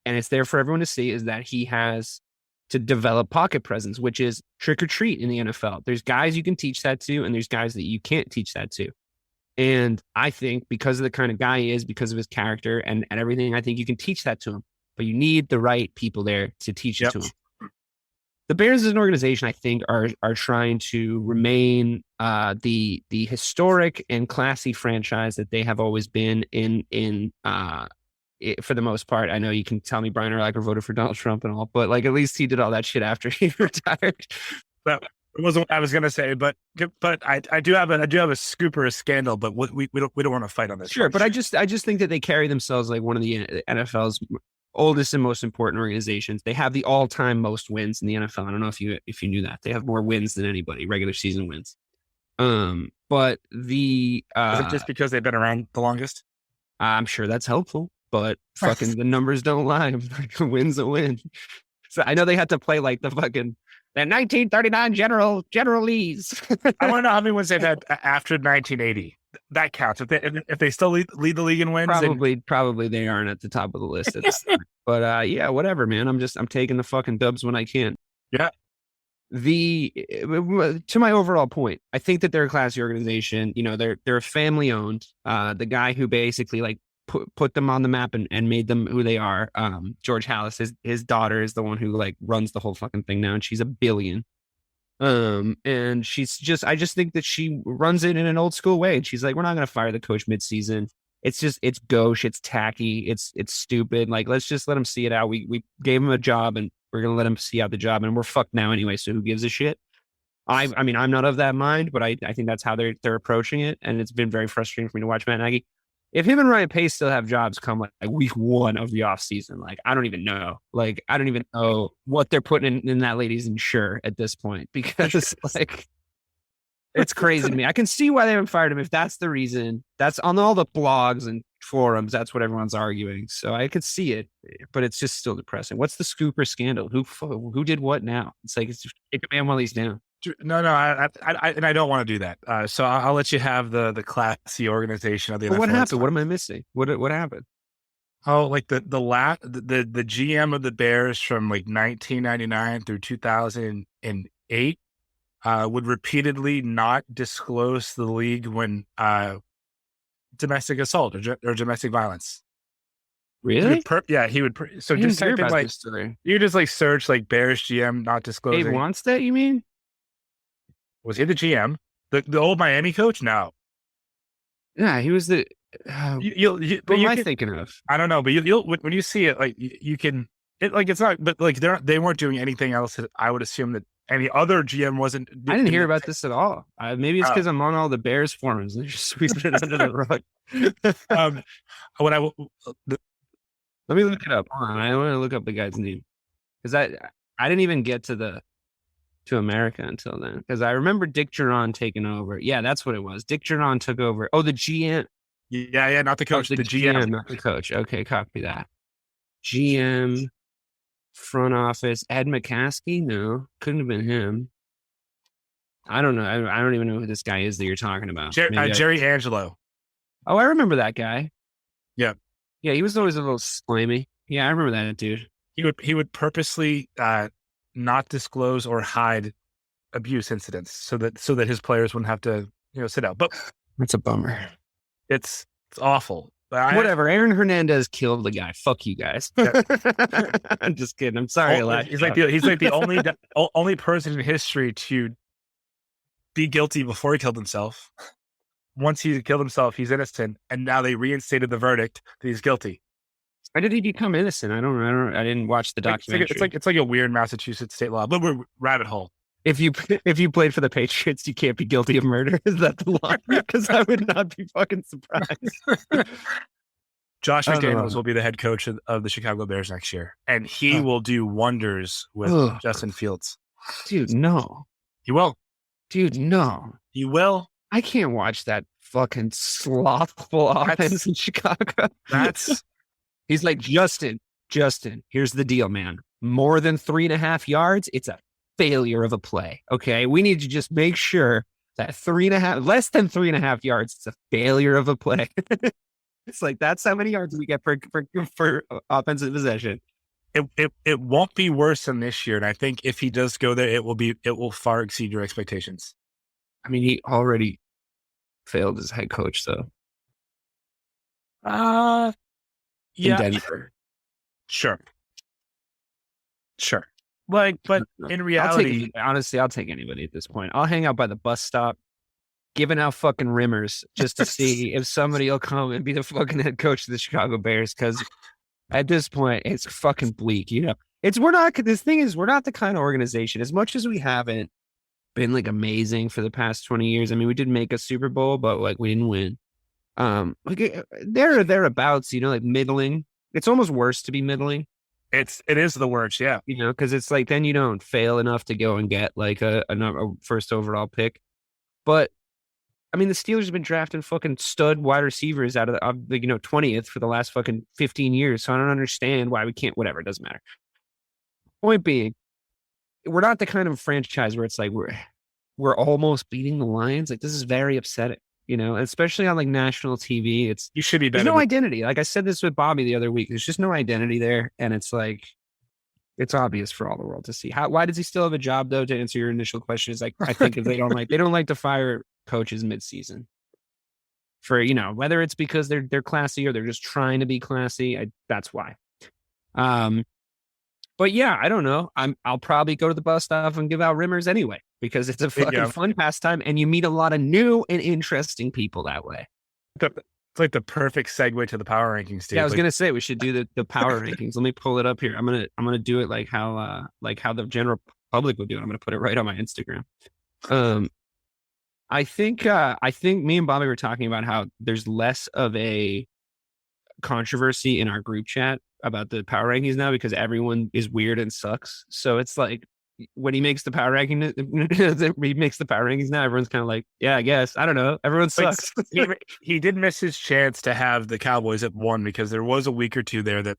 and it's there for everyone to see, is that he has to develop pocket presence, which is trick or treat in the NFL. There's guys you can teach that to, and there's guys that you can't teach that to. And I think because of the kind of guy he is, because of his character and everything, I think you can teach that to him, but you need the right people there to teach it to him. The Bears as an organization, I think, are trying to remain the historic and classy franchise that they have always been for the most part. I know you can tell me Brian Urlacher voted for Donald Trump and all, but like, at least he did all that shit after he retired. Well, it wasn't what I was going to say, but I do have a scoop or a scandal, but we don't want to fight on this. Sure, but I just think that they carry themselves like one of the NFL's oldest and most important organizations. They have the all-time most wins in the NFL. I don't know if you knew that. They have more wins than anybody, regular season wins. But is it just because they've been around the longest? I'm sure that's helpful. But fucking the numbers don't lie. A win's a win. So I know they had to play like the 1939 General Lees. I want to know how many wins they've had after 1980. That counts. If they still lead the league in wins, probably they aren't at the top of the list. But yeah, whatever, man. I'm taking the fucking dubs when I can. Yeah. To my overall point, I think that they're a classy organization. They're family owned. The guy who basically like put them on the map and made them who they are. George Halas, his daughter is the one who like runs the whole fucking thing now, and she's $1 billion. And I just think that she runs it in an old school way. And she's like, we're not going to fire the coach midseason. It's gauche. It's tacky. It's stupid. Like, let's just let him see it out. We gave him a job and we're going to let him see out the job, and we're fucked now anyway. So who gives a shit? I mean, I'm not of that mind, but I think that's how they're approaching it. And it's been very frustrating for me to watch Matt Nagy. If him and Ryan Pace still have jobs come like week 1 of the offseason, like, I don't even know. Like, I don't even know what they're putting in that lady's insure at this point, because like, it's crazy to me. I can see why they haven't fired him if that's the reason. That's on all the blogs and forums. That's what everyone's arguing. So I could see it, but it's just still depressing. What's the scoop or scandal? Who did what now? It's like, it's just take a man while he's down. No, I don't want to do that. So I'll let you have the classy organization of the NFL. What happened? What am I missing? What happened? Oh, like the GM of the Bears from like 1999 through 2008 would repeatedly not disclose to the league when domestic assault or domestic violence. Really? He would. So just type in like, you just like search like Bears GM not disclosing. Dave Wannstedt, you mean? Was he the GM? The old Miami coach? No. Yeah, he was the. What am I thinking of? I don't know, but you'll when you see it, like you can. It's not, but like they weren't doing anything else. I would assume that any other GM wasn't. I didn't hear about this at all. Maybe it's because I'm on all the Bears forums and they're just sweeping it under the rug. Let me look it up. Hold on, I want to look up the guy's name because I didn't even get to America until then, because I remember Dick Geron taking over. Yeah, that's what it was. Dick Geron took over. Oh, the GM. Yeah, not the coach. The GM, not the coach. Okay, copy that. GM, front office. Ed McCaskey? No, couldn't have been him. I don't know. I don't even know who this guy is that you're talking about. Jerry Angelo. Oh, I remember that guy. Yeah. Yeah, he was always a little slimy. Yeah, I remember that dude. He would purposely not disclose or hide abuse incidents so that his players wouldn't have to sit out. But that's a bummer. It's awful. Whatever. Aaron Hernandez killed the guy. Fuck you guys. Yeah. I'm just kidding. I'm sorry. He's like the only person in history to be guilty before he killed himself. Once he killed himself, he's innocent, and now they reinstated the verdict that he's guilty. Why did he become innocent? I didn't watch the documentary. It's like a weird Massachusetts state law, but we're rabbit hole. If you played for the Patriots, you can't be guilty of murder. Is that the law? Because I would not be fucking surprised. Josh McDaniels will be the head coach of the Chicago Bears next year, and he will do wonders with Justin Fields. Dude, no. He will. Dude, no. He will. I can't watch that fucking slothful offense in Chicago. He's like, Justin, here's the deal, man. More than 3.5 yards, it's a failure of a play. Okay. We need to just make sure that less than 3.5 yards, it's a failure of a play. It's like, that's how many yards we get for offensive possession. It won't be worse than this year. And I think if he does go there, it will far exceed your expectations. I mean, he already failed as head coach, though. Yeah. In Denver. Sure. But in reality, honestly, I'll take anybody at this point. I'll hang out by the bus stop, giving out fucking rimmers just to see if somebody will come and be the fucking head coach of the Chicago Bears. Because at this point, it's fucking bleak. We're not the kind of organization, as much as we haven't been like amazing for the past 20 years. I mean, we did make a Super Bowl, but like we didn't win. Thereabouts, like middling. It's almost worse to be middling. It is the worst, yeah. Because it's like then you don't fail enough to go and get like a first overall pick. But I mean, the Steelers have been drafting fucking stud wide receivers out of the 20th for the last fucking 15 years. So I don't understand why we can't. Whatever, it doesn't matter. Point being, we're not the kind of franchise where it's like we're almost beating the Lions. Like, this is very upsetting, especially on like national TV. You should be better. There's no identity. Like I said this with Bobby the other week. There's just no identity there. And it's like, it's obvious for all the world to see. Why does he still have a job though? To answer your initial question, is like, I think if they don't like to fire coaches mid-season for, whether it's because they're classy or they're just trying to be classy. That's why. But yeah, I don't know. I'll probably go to the bus stop and give out rimmers anyway, because it's a fucking fun pastime and you meet a lot of new and interesting people that way. It's like the perfect segue to the power rankings, Steve. Yeah, I was gonna say we should do the power rankings. Let me pull it up here. I'm gonna do it like how the general public would do it. I'm gonna put it right on my Instagram. I think me and Bobby were talking about how there's less of a controversy in our group chat about the power rankings now because everyone is weird and sucks. So it's like when he makes the power rankings now, everyone's kind of like, yeah, I guess. I don't know. Everyone sucks. He did miss his chance to have the Cowboys at 1 because there was a week or two there that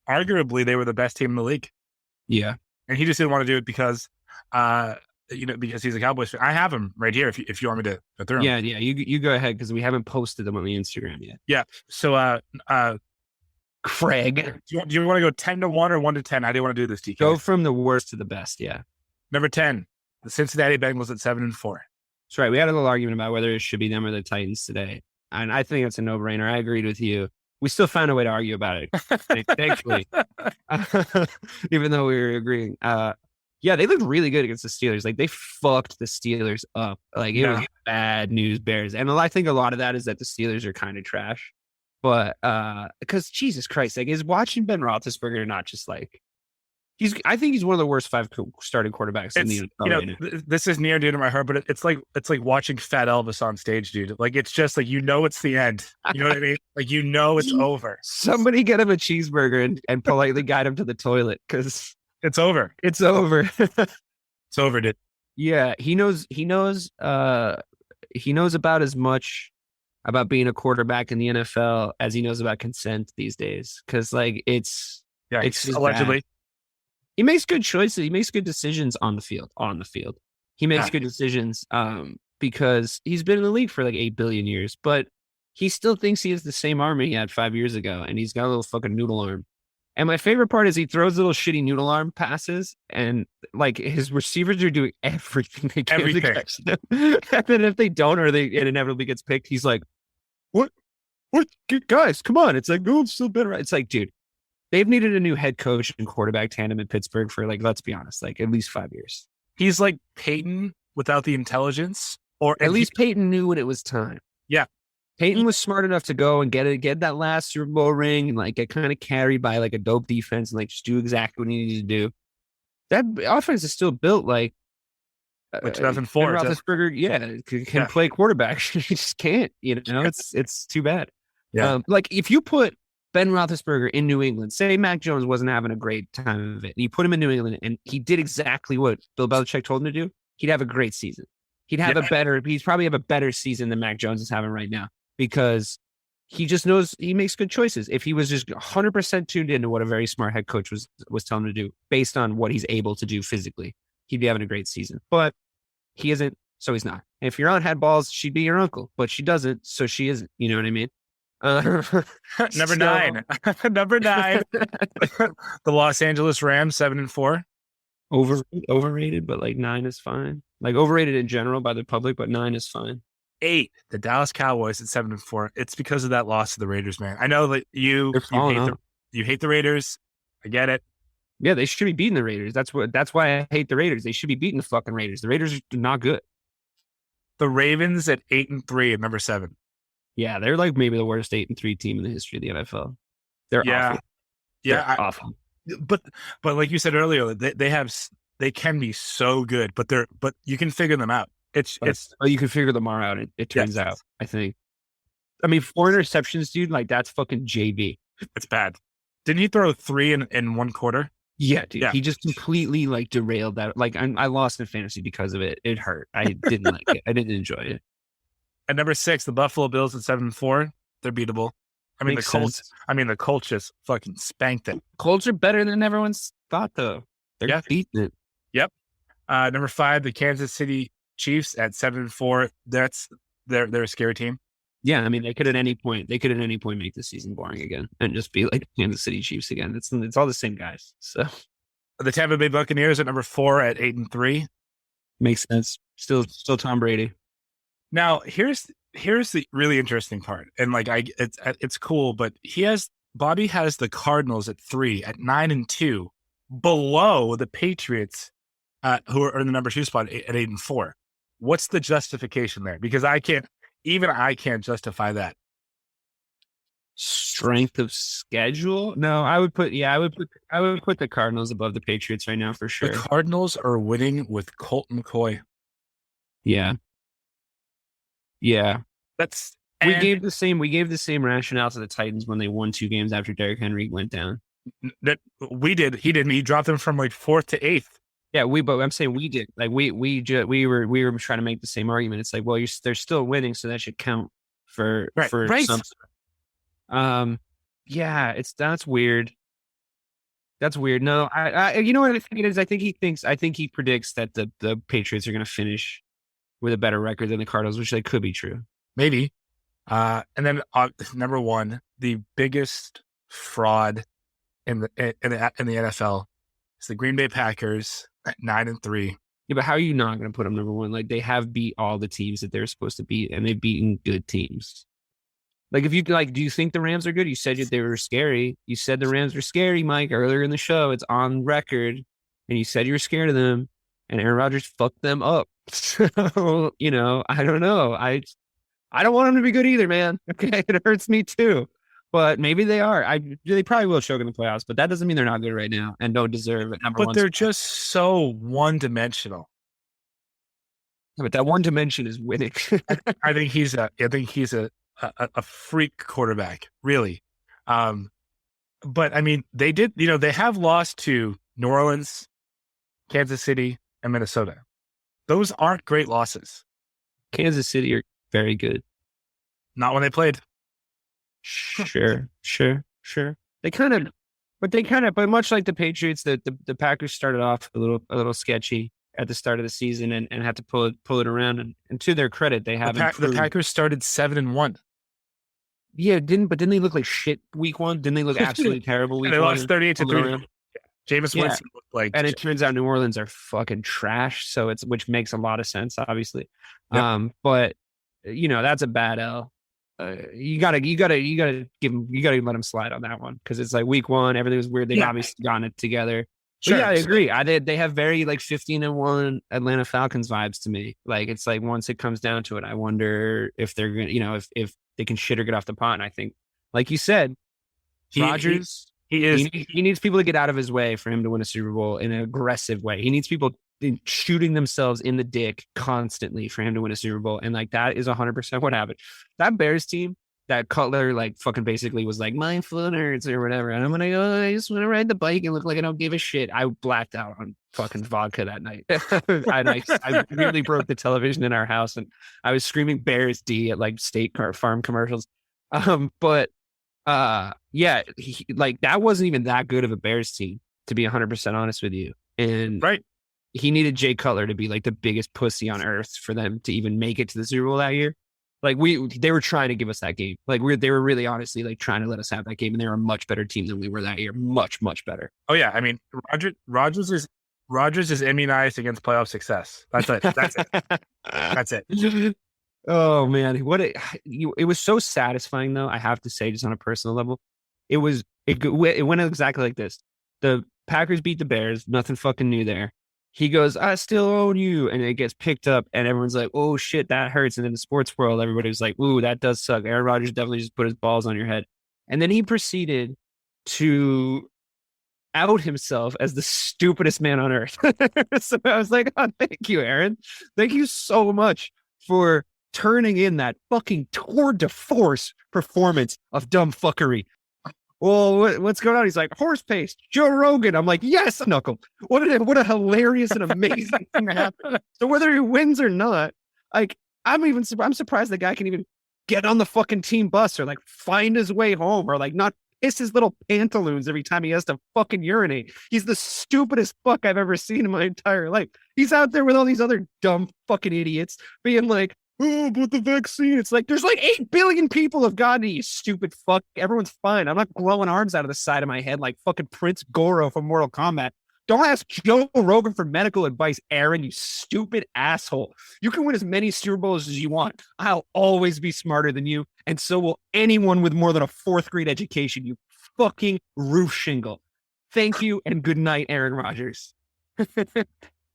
arguably they were the best team in the league. Yeah. And he just didn't want to do it because because he's a Cowboys fan. I have him right here if you want me to go through him. Yeah. You go ahead because we haven't posted them on the Instagram yet. Yeah. So Craig. Do you want to go 10 to 1 or 1 to 10? How do you want to do this, TK? Go from the worst to the best, yeah. Number 10, the Cincinnati Bengals at 7-4. That's right. We had a little argument about whether it should be them or the Titans today. And I think it's a no-brainer. I agreed with you. We still found a way to argue about it, thankfully. Even though we were agreeing. Yeah, they looked really good against the Steelers. Like, they fucked the Steelers up. Like, it was bad news bears. And I think a lot of that is that the Steelers are kind of trash. But because Jesus Christ, like, is watching Ben Roethlisberger not just like I think he's one of the worst 5 starting quarterbacks in the NFL. This is near and dear to my heart, but it's like watching Fat Elvis on stage, dude. Like, it's just like it's the end. You know what I mean? Like, it's over. Somebody get him a cheeseburger and politely guide him to the toilet because it's over. It's over. It's over, dude. Yeah, he knows about as much about being a quarterback in the NFL as he knows about consent these days. Because it's allegedly bad. He makes good choices. He makes good decisions on the field. He makes good decisions because he's been in the league for like 8 billion years, but he still thinks he has the same arm he had 5 years ago, and he's got a little fucking noodle arm. And my favorite part is he throws little shitty noodle arm passes, and like his receivers are doing everything they can to catch them. And then if they don't, or it inevitably gets picked, he's like, "What, guys? Come on!" It's like, "No, I'm still better." It's like, dude, they've needed a new head coach and quarterback tandem in Pittsburgh for like, let's be honest, like at least 5 years. He's like Peyton without the intelligence, or At least Peyton knew when it was time. Yeah. Peyton was smart enough to go and get that last Super Bowl ring and like get kind of carried by like a dope defense and like just do exactly what he needed to do. That offense is still built like 2004. Roethlisberger, can play quarterback. He just can't. It's too bad. Yeah. Like if you put Ben Roethlisberger in New England, say Mac Jones wasn't having a great time of it, and you put him in New England and he did exactly what Bill Belichick told him to do, he'd have a great season. He'd probably have a better season than Mac Jones is having right now. Because he just knows he makes good choices. If he was just 100% tuned into what a very smart head coach was telling him to do based on what he's able to do physically, he'd be having a great season. But he isn't, so he's not. If your aunt had balls, she'd be your uncle. But she doesn't, so she isn't. You know what I mean? Number 9. Number 9. The Los Angeles Rams, 7-4. Overrated, but like 9 is fine. Like overrated in general by the public, but 9 is fine. 8, the Dallas Cowboys at 7-4. It's because of that loss to the Raiders, man. I know that you hate the Raiders. I get it. Yeah, they should be beating the Raiders. That's why I hate the Raiders. They should be beating the fucking Raiders. The Raiders are not good. The Ravens at 8-3 at number 7. Yeah, they're like maybe the worst 8-3 team in the history of the NFL. They're awful. Yeah, awful. But like you said earlier, they can be so good, but you can figure them out. You can figure them all out. It turns out, I think. I mean, 4 interceptions, dude. Like that's fucking JV. It's bad. Didn't he throw 3 in one quarter? Yeah, dude. Yeah. He just completely like derailed that. Like I lost in fantasy because of it. It hurt. I didn't like it. I didn't enjoy it. At number 6, the Buffalo Bills at 7-4. They're beatable. I mean, the Colts just fucking spanked them. Colts are better than everyone's thought, though. They're beating it. Yep. Number 5, the Kansas City Chiefs at 7-4. They're a scary team. Yeah, I mean they could at any point make the season boring again and just be like Kansas City Chiefs again. It's all the same guys. So the Tampa Bay Buccaneers at number 4 at 8-3. Makes sense. Still Tom Brady. Now here's the really interesting part, and like it's cool, but Bobby has the Cardinals at 3 at 9-2, below the Patriots, who are in the number 2 spot at 8-4. What's the justification there? Because I can't justify that. Strength of schedule? No, I would put the Cardinals above the Patriots right now for sure. The Cardinals are winning with Colt McCoy. Yeah. Yeah. We gave the same rationale to the Titans when they won 2 games after Derrick Henry went down. That we did. He didn't. He dropped them from like 4th to 8th. Yeah, but I'm saying we did. Like we were trying to make the same argument. It's like, well, they're still winning, so that should count for some. Yeah, that's weird. That's weird. No, I you know what I think it is. I think he predicts that the Patriots are going to finish with a better record than the Cardinals, which like could be true. Maybe. And then number 1, the biggest fraud in the NFL is the Green Bay Packers at 9-3. Yeah, but how are you not going to put them number 1? Like they have beat all the teams that they're supposed to beat, and they've beaten good teams. Like if you do you think the Rams are good? You said they were scary. You said the Rams were scary, Mike, earlier in the show. It's on record, and you said you were scared of them, and Aaron Rodgers fucked them up. So I don't know. I don't want them to be good either, man. Okay, it hurts me too. But maybe they are. They probably will choke in the playoffs, but that doesn't mean they're not good right now and don't deserve it. But they're just so one-dimensional. Yeah, but that one dimension is winning. I think he's a freak quarterback, really. But I mean, they have lost to New Orleans, Kansas City, and Minnesota. Those aren't great losses. Kansas City are very good. Not when they played. Sure. But much like the Patriots, the Packers started off a little sketchy. at the start of the season and had to pull it around. And to their credit, they have the Packers started 7-1. Yeah, didn't they look like shit week one? Didn't they look absolutely terrible week one? They lost 38-3. Jameis Winston looked like, and it turns out New Orleans are fucking trash. So which makes a lot of sense, obviously. Yep. But that's a bad L. You gotta let them slide on that one because it's like week one, everything was weird. They've obviously gotten it together. Sure, yeah, I agree. They have very like 15-1 Atlanta Falcons vibes to me. Like it's like once it comes down to it, I wonder if they're gonna, if they can shit or get off the pot. And I think, like you said, Rodgers, he needs people to get out of his way for him to win a Super Bowl in an aggressive way. He needs people shooting themselves in the dick constantly for him to win a Super Bowl. And like that is 100% what happened. That Bears team, that Cutler like fucking basically was like mindful nerds or whatever. And I'm gonna go, I just want to ride the bike and look like I don't give a shit. I blacked out on fucking vodka that night. I really broke the television in our house and I was screaming Bears D at like State Farm commercials. But that wasn't even that good of a Bears team, to be 100% honest with you. And right. He needed Jay Cutler to be like the biggest pussy on earth for them to even make it to the Super Bowl that year. Like they were trying to give us that game. Like they were really honestly like trying to let us have that game, and they were a much better team than we were that year. Much, much better. Oh yeah, I mean Rodgers is immunized against playoff success. That's it. That's it. Oh man, it was so satisfying though. I have to say, just on a personal level, it went exactly like this. The Packers beat the Bears. Nothing fucking new there. He goes, I still own you. And it gets picked up and everyone's like, oh shit, that hurts. And in the sports world, everybody was like, ooh, that does suck. Aaron Rodgers definitely just put his balls on your head. And then he proceeded to out himself as the stupidest man on earth. So I was like, oh, thank you, Aaron. Thank you so much for turning in that fucking tour de force performance of dumb fuckery. Well, what's going on? He's like, horse paste, Joe Rogan. I'm like, yes, Knuckle. What a hilarious and amazing thing to happen. So whether he wins or not, like, I'm surprised the guy can even get on the fucking team bus or like find his way home or like not piss his little pantaloons every time he has to fucking urinate. He's the stupidest fuck I've ever seen in my entire life. He's out there with all these other dumb fucking idiots being like, oh, but the vaccine. It's like, there's like 8 billion people have gotten it, you stupid fuck. Everyone's fine. I'm not glowing arms out of the side of my head like fucking Prince Goro from Mortal Kombat. Don't ask Joe Rogan for medical advice, Aaron, you stupid asshole. You can win as many Super Bowls as you want. I'll always be smarter than you, and so will anyone with more than a 4th grade education, you fucking roof shingle. Thank you, and good night, Aaron Rodgers.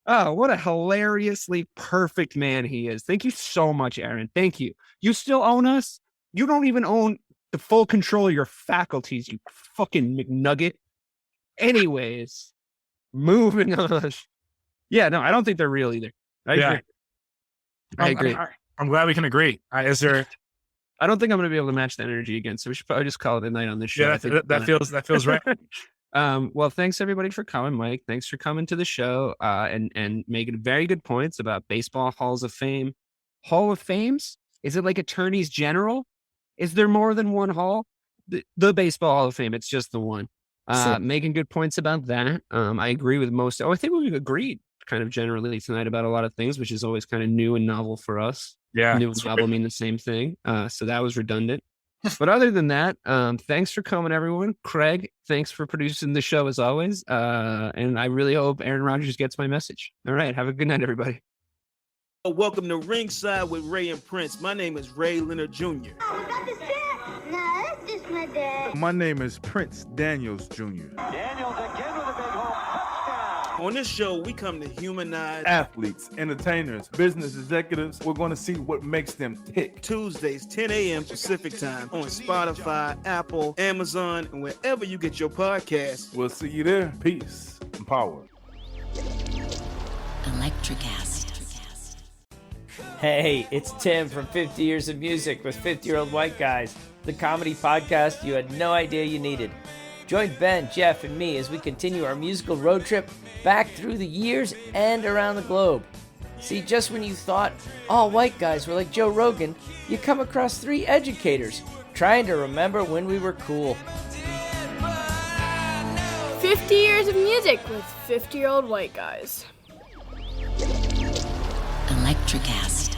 Oh, what a hilariously perfect man he is. Thank you so much, Aaron. Thank you. You still own us? You don't even own the full control of your faculties, you fucking McNugget. Anyways, moving on. Yeah, no, I don't think they're real either. I agree. I'm glad we can agree. I don't think I'm going to be able to match the energy again, so we should probably just call it a night on this show. Yeah, that feels right. Well, thanks everybody for coming, Mike. Thanks for coming to the show and making very good points about baseball halls of fame. Hall of Fames? Is it like attorneys general? Is there more than one hall? The baseball hall of fame. It's just the one. Making good points about that. I agree with most. I think we've agreed kind of generally tonight about a lot of things, which is always kind of new and novel for us. Yeah. New and novel mean the same thing. So that was redundant. But other than that, thanks for coming, everyone. Craig, thanks for producing the show as always. And I really hope Aaron Rodgers gets my message. All right. Have a good night, everybody. Welcome to Ringside with Ray and Prince. My name is Ray Leonard Jr. Oh, is that the set? No, that's just my dad. My name is Prince Daniels Jr. Daniels again with a big home touchdown. On this show, we come to humanize athletes, entertainers, business executives. We're going to see what makes them tick. Tuesdays, 10 a.m. Pacific time on Spotify, Apple, Amazon, and wherever you get your podcasts. We'll see you there. Peace and power. Electric acid. Hey, it's Tim from 50 Years of Music with 50-Year-Old White Guys, the comedy podcast you had no idea you needed. Join Ben, Jeff, and me as we continue our musical road trip back through the years and around the globe. See, just when you thought all white guys were like Joe Rogan, you come across 3 educators trying to remember when we were cool. 50 Years of Music with 50-Year-Old White Guys. Electricast.